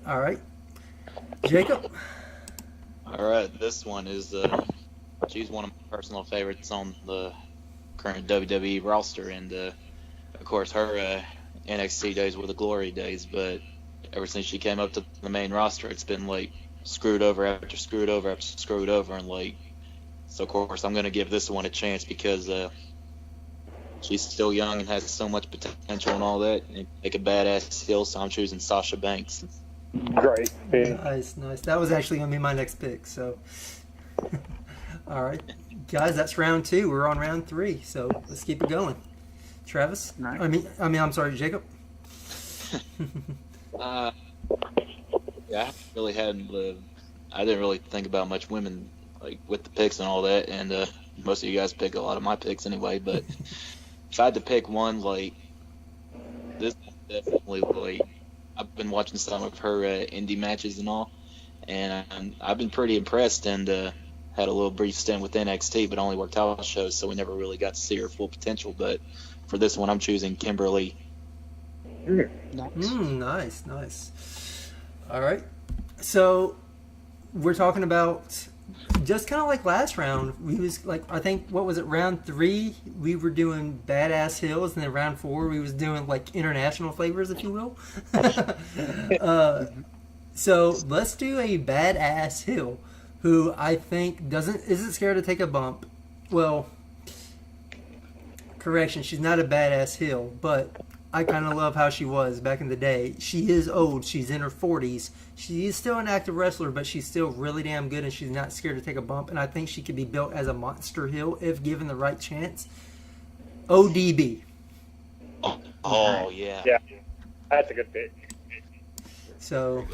B: all right, Jacob.
E: All right, this one is she's one of my personal favorites on the current WWE roster, and of course her NXT days were the glory days, but ever since she came up to the main roster, it's been like screwed over after screwed over after screwed over, and like, so of course I'm gonna give this one a chance because she's still young and has so much potential and all that, and make a badass heel. So I'm choosing Sasha Banks.
D: Great pick.
B: Nice. That was actually going to be my next pick. So, all right, guys, that's round 2. We're on round 3, so let's keep it going. Travis,
C: Nice.
B: I'm sorry, Jacob.
E: Yeah, I really hadn't. I didn't really think about much women like with the picks and all that, and most of you guys pick a lot of my picks anyway. But if I had to pick one, like this, is definitely like I've been watching some of her indie matches and all, and I've been pretty impressed. And had a little brief stint with NXT, but only worked house shows, so we never really got to see her full potential. But for this one, I'm choosing Kimberly.
C: Nice.
B: Nice. All right. So we're talking about just kind of like last round. We was like, I think, what was it, round 3? We were doing badass heels, and then round 4 we was doing like international flavors, if you will. So let's do a badass heel who I think isn't scared to take a bump. Well, correction, she's not a badass heel, but I kind of love how she was back in the day. She is old. She's in her 40s. She is still an active wrestler, but she's still really damn good, and she's not scared to take a bump. And I think she could be built as a monster heel if given the right chance. ODB.
E: Oh yeah.
D: Yeah, that's a good pick.
B: So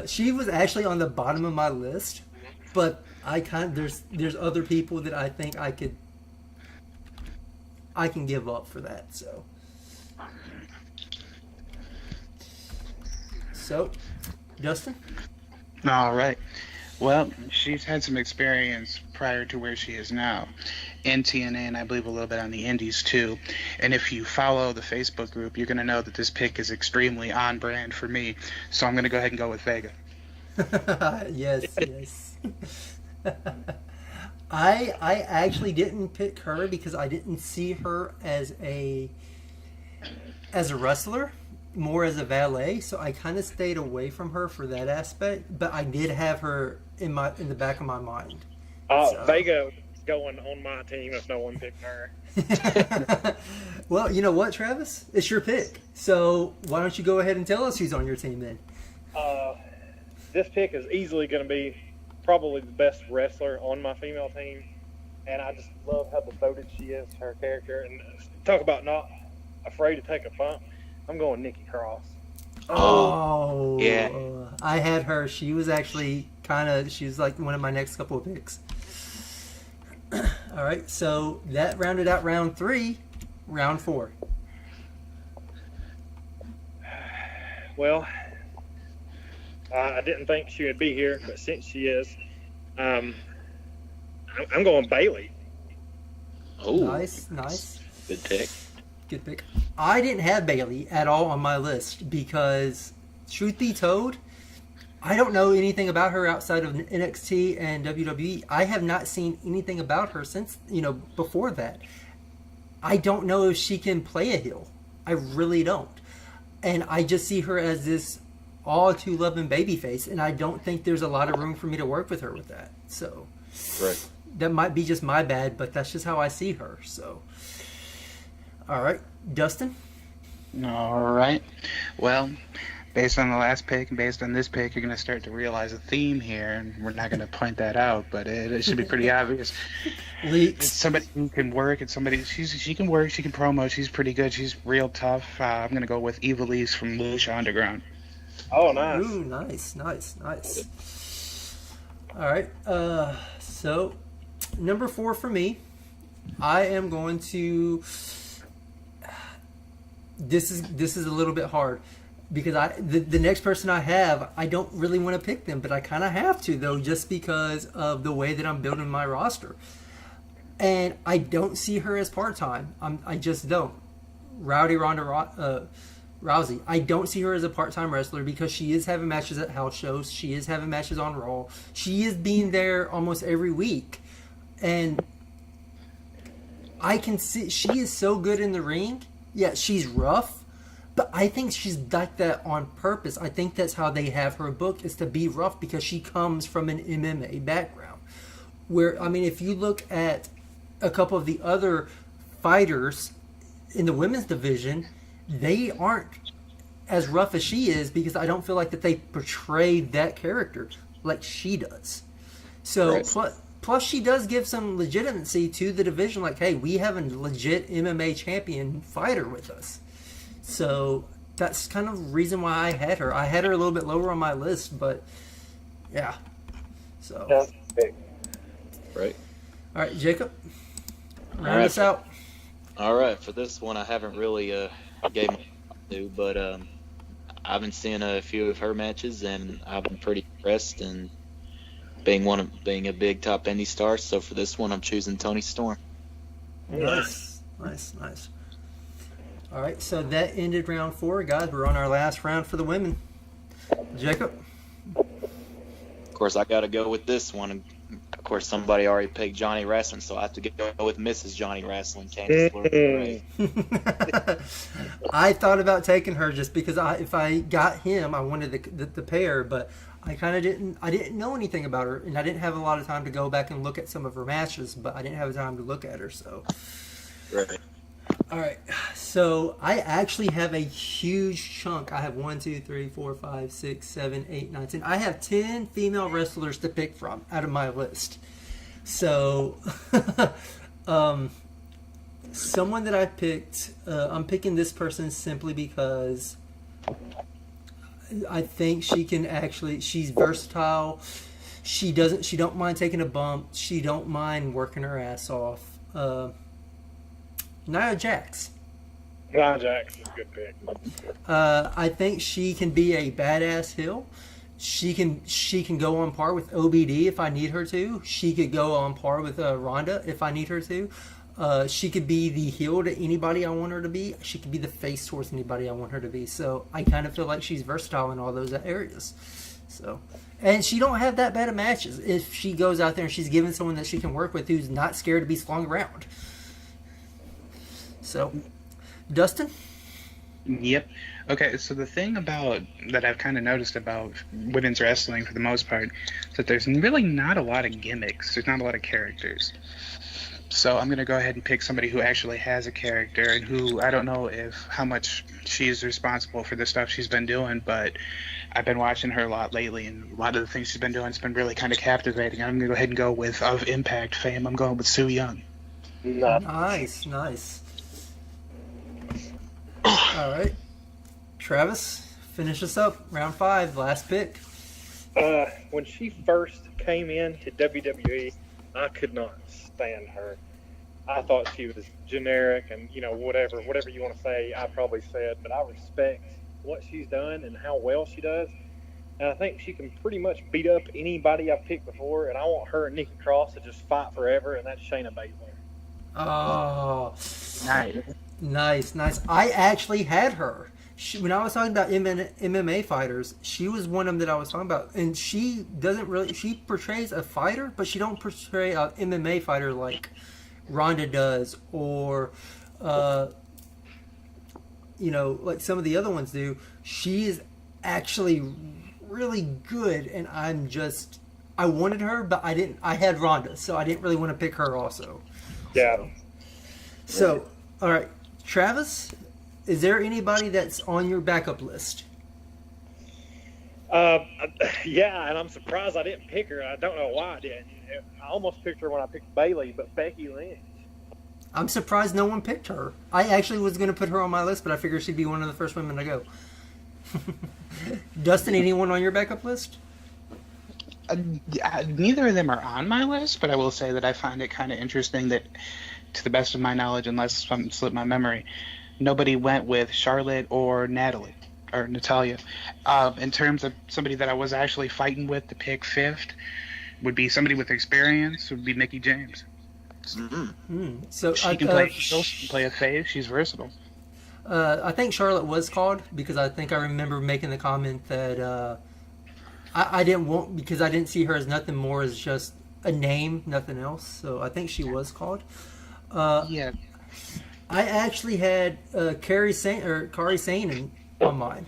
B: she was actually on the bottom of my list, but there's other people that I think I can give up for that. So, Dustin?
C: All right. Well, she's had some experience prior to where she is now in TNA, and I believe a little bit on the Indies too. And if you follow the Facebook group, you're going to know that this pick is extremely on brand for me. So I'm going to go ahead and go with Vega.
B: Yes. I actually didn't pick her because I didn't see her as a wrestler, more as a valet, so I kind of stayed away from her for that aspect. But I did have her in the back of my mind.
D: Vega going on my team if no one picked her.
B: Well, you know what, Travis? It's your pick. So why don't you go ahead and tell us who's on your team then?
D: This pick is easily going to be probably the best wrestler on my female team, and I just love how devoted she is to her character. And talk about not afraid to take a bump. I'm going Nikki Cross.
B: Oh,
E: yeah.
B: I had her. She was actually she was like one of my next couple of picks. All right, so that rounded out round 3. Round 4.
D: Well, I didn't think she would be here, but since she is, I'm going Bailey.
E: Oh,
B: Nice.
E: good pick.
B: Good pick. I didn't have Bailey at all on my list because, truth be told, I don't know anything about her outside of NXT and WWE. I have not seen anything about her since, before that. I don't know if she can play a heel. I really don't. And I just see her as this all too loving babyface, and I don't think there's a lot of room for me to work with her with that. So,
E: Right.
B: that might be just my bad, but that's just how I see her. So, all right, Dustin?
C: All right. Well, based on the last pick and based on this pick, you're going to start to realize a theme here, and we're not going to point that out, but it should be pretty obvious. It's
B: Leaks.
C: somebody who can work, and she can work, she can promo, she's pretty good, she's real tough. I'm going to go with Evilise from Lucha Underground.
D: Oh, nice.
B: Ooh, nice. All right, so number 4 for me, I am going to. This is a little bit hard because the next person I have, I don't really want to pick them, but I kind of have to though, just because of the way that I'm building my roster, and I don't see her as part-time. I just don't. Rowdy Ronda Rousey. I don't see her as a part-time wrestler because she is having matches at house shows. She is having matches on Raw. She is being there almost every week. And I can see she is so good in the ring yeah, she's rough, but I think she's like that on purpose. I think that's how they have her book, is to be rough, because she comes from an MMA background. Where, I mean, if you look at a couple of the other fighters in the women's division, they aren't as rough as she is, because I don't feel like that they portray that character like she does. So,
E: Right.
B: plus she does give some legitimacy to the division, like, hey, we have a legit MMA champion fighter with us. So that's kind of the reason why I had her. I had her a little bit lower on my list, but yeah. So,
D: That's big.
E: Right.
B: all right, Jacob, round
E: All right.
B: us out.
E: All right, for this one, I haven't really gave my to, but I've been seeing a few of her matches, and I've been pretty impressed. And being a big top indie star, so for this one, I'm choosing Toni Storm.
B: Nice. All right, so that ended round 4, guys. We're on our last round for the women. Jacob.
E: Of course, I got to go with this one. And of course, somebody already picked Johnny Wrestling, so I have to go with Mrs. Johnny Wrestling, Candice LeRae.
B: I thought about taking her just because if I got him, I wanted the pair, but I kind of didn't. I didn't know anything about her, and I didn't have a lot of time to go back and look at some of her matches. But I didn't have time to look at her, so.
E: Right.
B: All right, so I actually have a huge chunk. I have 1, 2, 3, 4, 5, 6, 7, 8, 9, 10. I have 10 female wrestlers to pick from out of my list. So, someone that I picked, I'm picking this person simply because I think she can actually. She's versatile. She don't mind taking a bump. She don't mind working her ass off. Nia Jax.
D: Nia Jax is a good pick.
B: I think she can be a badass heel. She can go on par with OBD if I need her to. She could go on par with Ronda if I need her to. She could be the heel to anybody I want her to be. She could be the face towards anybody I want her to be. So I kind of feel like she's versatile in all those areas. So, and she don't have that bad of matches if she goes out there and she's given someone that she can work with who's not scared to be slung around. So, Dustin?
C: Yep. Okay, so the thing about that I've kind of noticed about women's wrestling for the most part is that there's really not a lot of gimmicks. There's not a lot of characters. So I'm going to go ahead and pick somebody who actually has a character and who I don't know how much she's responsible for the stuff she's been doing, but I've been watching her a lot lately, and a lot of the things she's been doing has been really kind of captivating. I'm going to go ahead and go with, of Impact fame, I'm going with Sue Young.
B: Nice. All right. Travis, finish us up. Round 5, last pick.
D: When she first came in to WWE, I could not stand her. I thought she was generic and, whatever you want to say, I probably said, but I respect what she's done and how well she does. And I think she can pretty much beat up anybody I've picked before, and I want her and Nikki Cross to just fight forever, and that's Shayna Baszler.
B: Oh,
C: Nice.
B: nice. I actually had her. When I was talking about MMA fighters, she was one of them that I was talking about. And she portrays a fighter, but she don't portray an MMA fighter like Ronda does, or, like some of the other ones do. She is actually really good, and I wanted her, but I had Ronda, so I didn't really want to pick her also.
D: Yeah.
B: So, all right, Travis, is there anybody that's on your backup list?
D: Yeah, and I'm surprised I didn't pick her. I don't know why I didn't. I almost picked her when I picked Bayley, but Becky Lynch.
B: I'm surprised no one picked her. I actually was going to put her on my list, but I figured she'd be one of the first women to go. Dustin, anyone on your backup list?
C: Neither of them are on my list, but I will say that I find it kind of interesting that, to the best of my knowledge, unless something slipped my memory, nobody went with Charlotte or Natalia. In terms of somebody that I was actually fighting with to pick fifth, would be somebody with experience, would be Mickie James.
B: So
C: She can play heel, she can play a face, she's versatile.
B: I think Charlotte was called because I think I remember making the comment that I didn't want, because I didn't see her as nothing more as just a name, nothing else. So I think she was called.
C: Yeah.
B: I actually had Kari Sane on mine.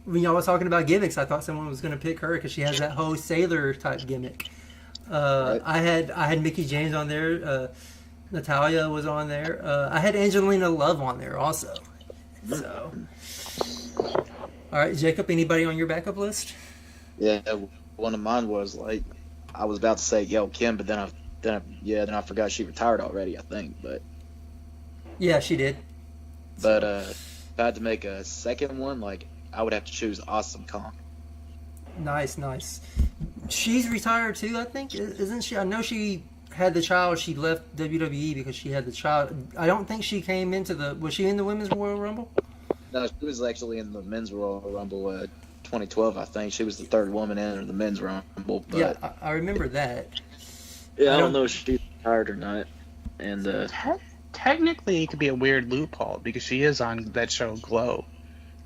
B: When y'all was talking about gimmicks, I thought someone was going to pick her because she has that whole sailor type gimmick.
E: Right.
B: I had Mickey James on there. Natalia was on there. I had Angelina Love on there also. So, all right, Jacob. Anybody on your backup list?
E: Yeah, one of mine was like I was about to say Gail Kim, but then I forgot she retired already. I think, but
B: Yeah, she did.
E: but if I had to make a second one, like I would have to choose Awesome Kong.
B: Nice. She's retired too, I think, isn't she? I know she had the child. She left WWE because she had the child. I don't think she came into the. Was she in the Women's Royal Rumble?
E: No, she was actually in the Men's Royal Rumble 2012. I think she was the third woman in the Men's Rumble. But
B: Yeah, I remember that.
E: yeah, I don't know if she's retired or not. And
C: Technically, it could be a weird loophole because she is on that show Glow,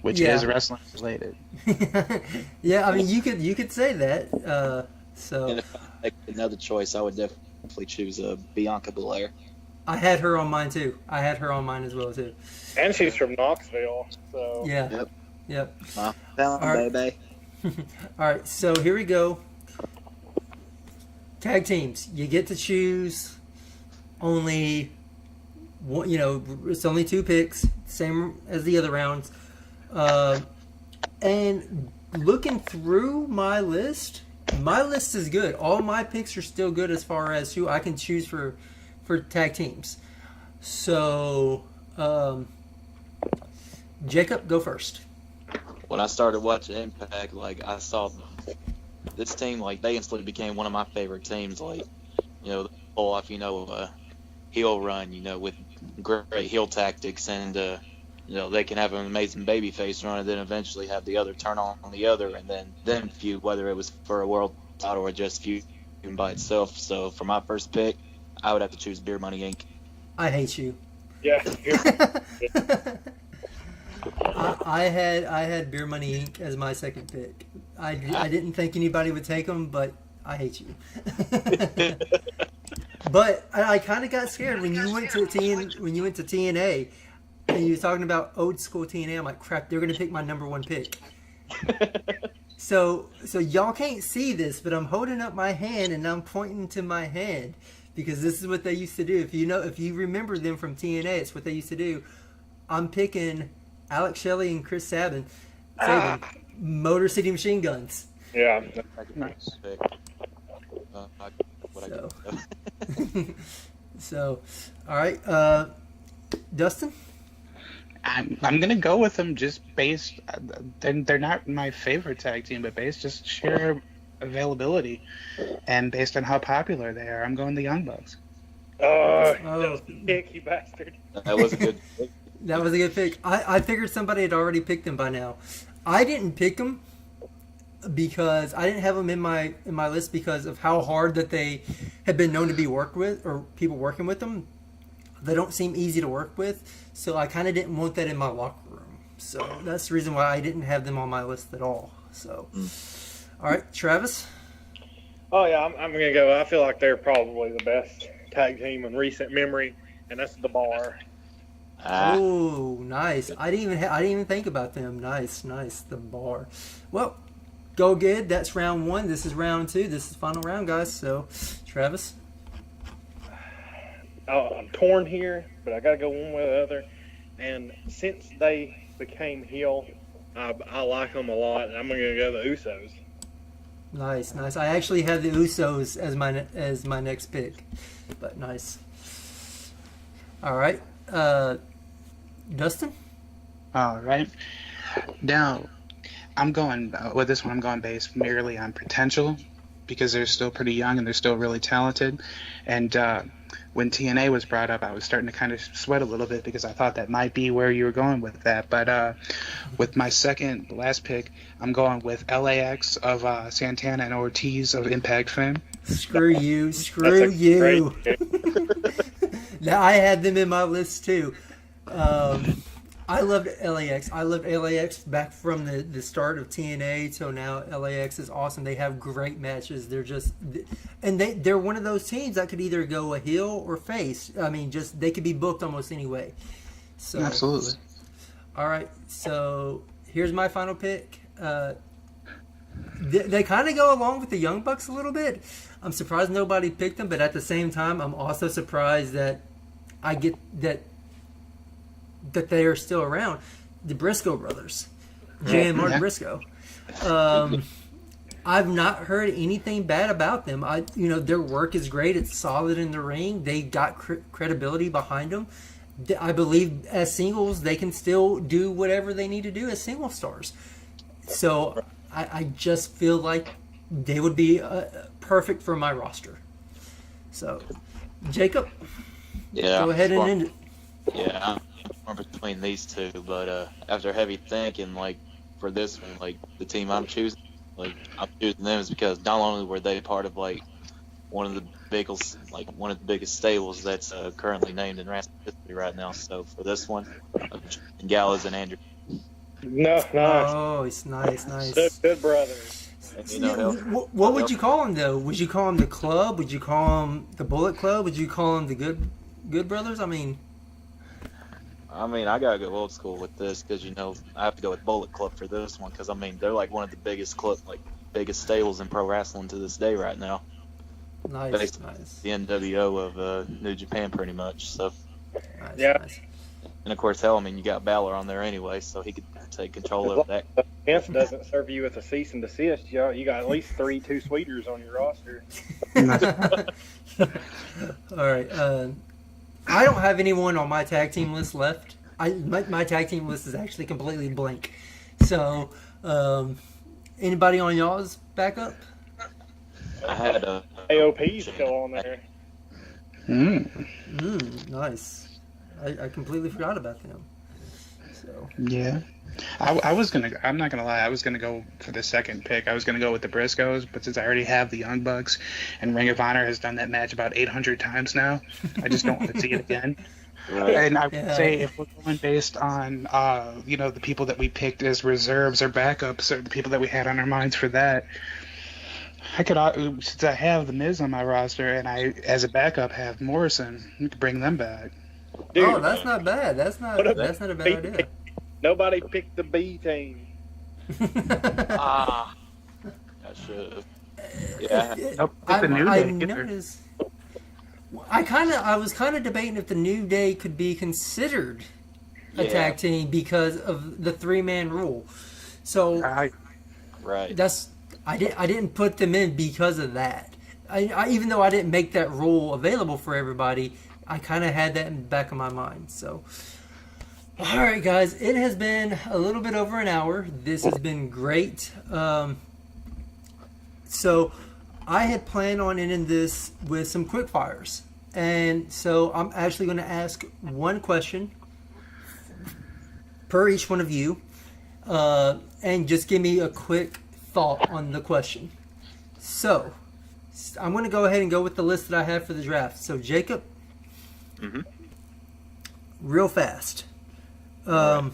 C: which
B: Yeah.
C: is wrestling related.
B: Yeah, I mean, you could say that. So
E: and if I make another choice, I would definitely choose Bianca Belair.
B: I had her on mine too. I had her on mine as well too.
D: And she's from Knoxville, so
B: Yeah. Yep.
E: Found
B: All right.
E: baby.
B: All right, so here we go. Tag teams. You get to choose only one. It's only 2 picks, same as the other rounds. And looking through my list is good. All my picks are still good as far as who I can choose for tag teams. So, Jacob, go first.
E: When I started watching Impact, like I saw this team, like they instantly became one of my favorite teams. Like, the pull off, heel run, with great heel tactics, and they can have an amazing babyface run, and then eventually have the other turn on the other, and then feud, whether it was for a world title or just feud by itself. So for my first pick, I would have to choose Beer Money Inc.
B: I hate you.
D: yeah.
B: I had Beer Money Inc. as my second pick. I didn't think anybody would take them, but I hate you. But I kind of got scared when you went to TNA and you were talking about old school TNA. I'm like, crap, they're gonna pick my number 1 pick. So y'all can't see this, but I'm holding up my hand and I'm pointing to my hand because this is what they used to do. If you remember them from TNA, it's what they used to do. I'm picking Alex Shelley and Chris Sabin, Motor City Machine Guns.
D: Yeah.
C: Nice.
B: So, all right, Dustin.
C: I'm gonna go with them just based. They're not my favorite tag team, but based just sheer availability, and based on how popular they are, I'm going the Young Bucks.
B: Oh,
D: Pick, you bastard.
E: That was a good pick.
B: that was a good pick. I figured somebody had already picked them by now. I didn't pick them because I didn't have them in my list because of how hard that they have been known to be worked with, or people working with them. They don't seem easy to work with, so I kind of didn't want that in my locker room. So that's the reason why I didn't have them on my list at all. So, all right, Travis.
D: Oh yeah, I'm gonna go. I feel like they're probably the best tag team in recent memory, and that's the Bar.
B: Oh, nice. I didn't even think about them. Nice. The Bar. Well, go good. That's round 1. This is round 2. This is the final round, guys. So, Travis.
D: I'm torn here, but I gotta go one way or the other. And since they became heel, I like them a lot, and I'm gonna go the Usos.
B: Nice. I actually had the Usos as my next pick, but nice. All right, Dustin.
C: All right. Now, I'm going with this one. I'm going based merely on potential because they're still pretty young and they're still really talented. And when TNA was brought up, I was starting to kind of sweat a little bit because I thought that might be where you were going with that. But with my last pick, I'm going with LAX of Santana and Ortiz of Impact fame.
B: Screw you.
D: That's a great pick.
B: Now I had them in my list too. I I loved LAX. I loved LAX back from the start of TNA till now. LAX is awesome. They have great matches. They're just, and they're one of those teams that could either go a heel or face. I mean, just they could be booked almost any way. So
C: Absolutely.
B: all right. So here's my final pick. They kind of go along with the Young Bucks a little bit. I'm surprised nobody picked them, but at the same time, I'm also surprised that I get that they are still around. The Briscoe brothers, Jay and Mark Briscoe. I've not heard anything bad about them. Their work is great. It's solid in the ring. They got credibility behind them. I believe as singles, they can still do whatever they need to do as single stars. So I just feel like they would be perfect for my roster. So, Jacob, go ahead and end it.
E: Yeah, I'm between these two, but after heavy thinking, like for this one, like the team I'm choosing them is because not only were they part of like one of the biggest stables that's currently named in wrestling history right now. So for this one, Gallows and Andrew.
D: No, nice.
B: Oh, it's nice.
D: Good brothers.
B: What would you call them though? Would you call them the Club? Would you call them the Bullet Club? Would you call them the Good Brothers? I mean,
E: I gotta go old school with this because I have to go with Bullet Club for this one because they're like one of the biggest stables in pro wrestling to this day right now.
B: Nice.
E: The NWO of New Japan, pretty much. So.
B: Nice.
E: And of course, you got Balor on there anyway, so he could take control over that.
D: Vince doesn't serve you with a cease and desist. You got at least 3 2-sweeters on your roster.
B: All right. I don't have anyone on my tag team list left. My tag team list is actually completely blank. So, anybody on y'all's backup?
E: I had
D: AOP's still on there.
B: Nice. I completely forgot about them. So
C: yeah, I'm not gonna lie. I was gonna go for the second pick. I was gonna go with the Briscoes, but since I already have the Young Bucks, and Ring of Honor has done that match about 800 times now, I just don't want to see it again. Right. And I would say if we're going based on the people that we picked as reserves or backups, or the people that we had on our minds for that, I could, since I have the Miz on my roster and I as a backup have Morrison, we could bring them back.
D: Dude,
B: that's not bad. That's not a bad idea.
D: Nobody picked the B team.
E: I should have. Yeah.
B: I noticed. I was kind of debating if the New Day could be considered a tag team because of the 3-man rule. So
E: right.
B: I didn't put them in because of that. I even though I didn't make that rule available for everybody, I kind of had that in the back of my mind. So, all right, guys, it has been a little bit over an hour. This has been great. So, I had planned on ending this with some quick fires. And so, I'm actually going to ask one question per each one of you. And just give me a quick thought on the question. So, I'm going to go ahead and go with the list that I have for the draft. So, Jacob.
E: Mm-hmm.
B: Real fast. Ronda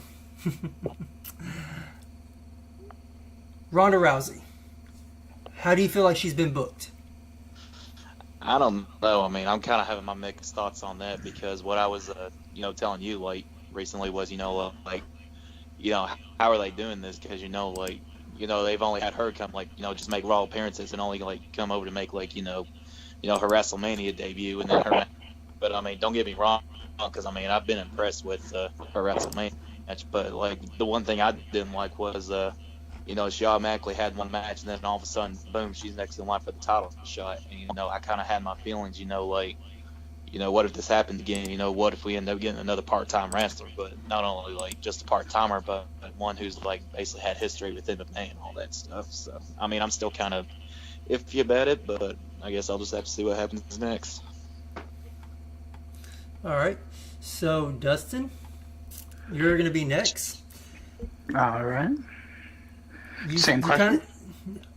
B: Rousey. How do you feel like she's been booked?
E: I don't know. I'm kind of having my mixed thoughts on that because what I was, telling you recently was, how are they doing this? Because they've only had her come just make Raw appearances and only come over to make her WrestleMania debut and then her. But don't get me wrong, because I've been impressed with her WrestleMania match. But the one thing I didn't like was, she automatically had one match, and then all of a sudden, boom, she's next in line for the title shot. And I kind of had my feelings, what if this happened again? What if we end up getting another part-time wrestler, but not only just a part-timer, but one who's basically had history with MMA and all that stuff. So I'm still kind of iffy about it, but I guess I'll just have to see what happens next.
B: All right. So, Dustin, you're going to be next.
C: All right. Same question?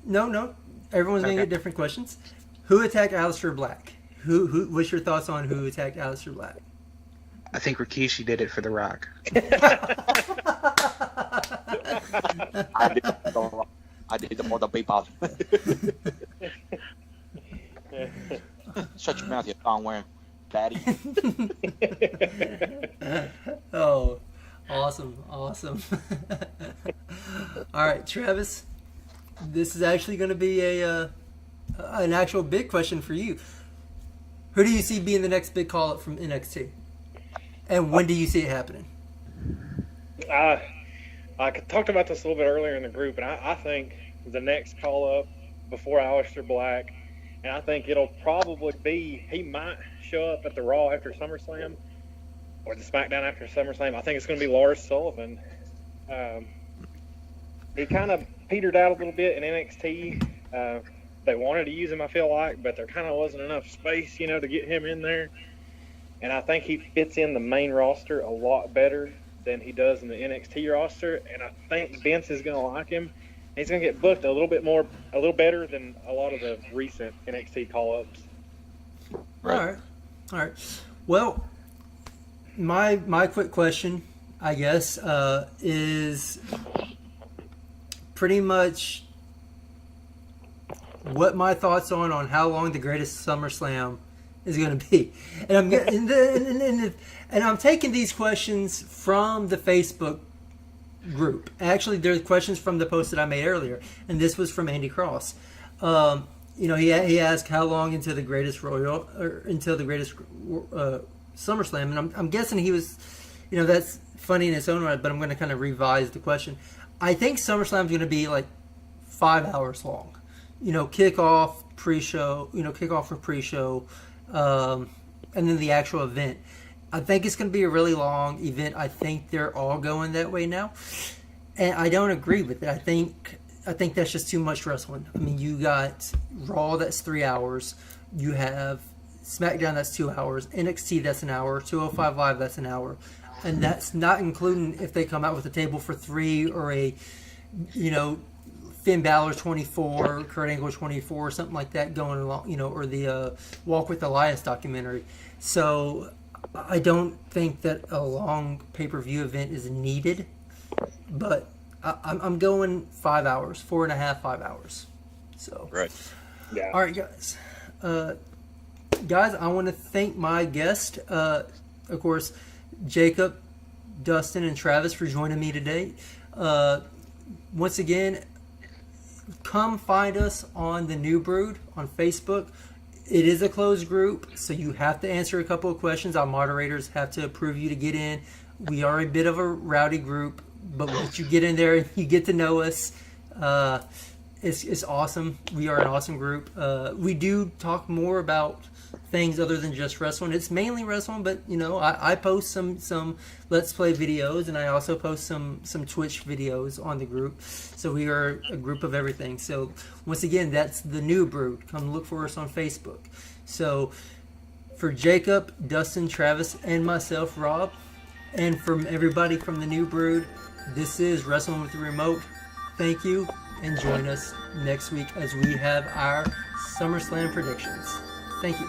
B: No. Everyone's going to get different questions. Who attacked Aleister Black? What's your thoughts on who attacked Aleister Black?
C: I think Rikishi did it for The Rock.
E: I did it for the people. Shut your mouth, you thong wearing fatty.
B: Oh, awesome. All right, Travis, this is actually going to be an actual big question for you. Who do you see being the next big call-up from NXT? And when do you see it happening?
D: I talked about this a little bit earlier in the group, and I think the next call-up before Aleister Black, and I think it'll probably be, he might show up at the Raw after SummerSlam or the SmackDown after SummerSlam. I think it's going to be Lars Sullivan. He kind of petered out a little bit in NXT. They wanted to use him, I feel like, but there kind of wasn't enough space, to get him in there. And I think he fits in the main roster a lot better than he does in the NXT roster. And I think Vince is going to like him. He's going to get booked a little better than a lot of the recent NXT call-ups.
B: Right. All right. Well, my quick question, I guess, is pretty much what my thoughts on how long the greatest SummerSlam is going to be. And I'm taking these questions from the Facebook group. Actually, there's questions from the post that I made earlier, and this was from Andy Cross. He asked how long until the greatest SummerSlam, and I'm guessing he was, that's funny in its own right, but I'm going to kind of revise the question. I think SummerSlam is going to be like 5 hours long. Kickoff for pre-show, and then the actual event. I think it's going to be a really long event. I think they're all going that way now, and I don't agree with it. I think that's just too much wrestling. I mean, you got Raw, that's 3 hours. You have SmackDown, that's 2 hours. NXT, that's an hour. 205 Live, that's an hour, and that's not including if they come out with a table for 3 or a, Finn Balor 24, Kurt Angle 24, something like that going along, or the Walk with Elias documentary. So I don't think that a long pay-per-view event is needed, but I'm going 5 hours, 4.5, 5 hours. So
E: right,
D: yeah.
B: All right, guys. Guys, I want to thank my guest, of course, Jacob, Dustin, and Travis for joining me today. Once again, come find us on the New Brood on Facebook. It is a closed group, so you have to answer a couple of questions. Our moderators have to approve you to get in. We are a bit of a rowdy group, but once you get in there, you get to know us. It's awesome. We are an awesome group. We do talk more about things other than just wrestling. It's mainly wrestling, but I post some Let's Play videos, and I also post some Twitch videos on the group. So we are a group of everything. So once again, that's the New Brood. Come look for us on Facebook. So for Jacob, Dustin, Travis, and myself, Rob, and from everybody from the New Brood, this is Wrestling with the Remote. Thank you, and join us next week as we have our SummerSlam predictions. Thank you.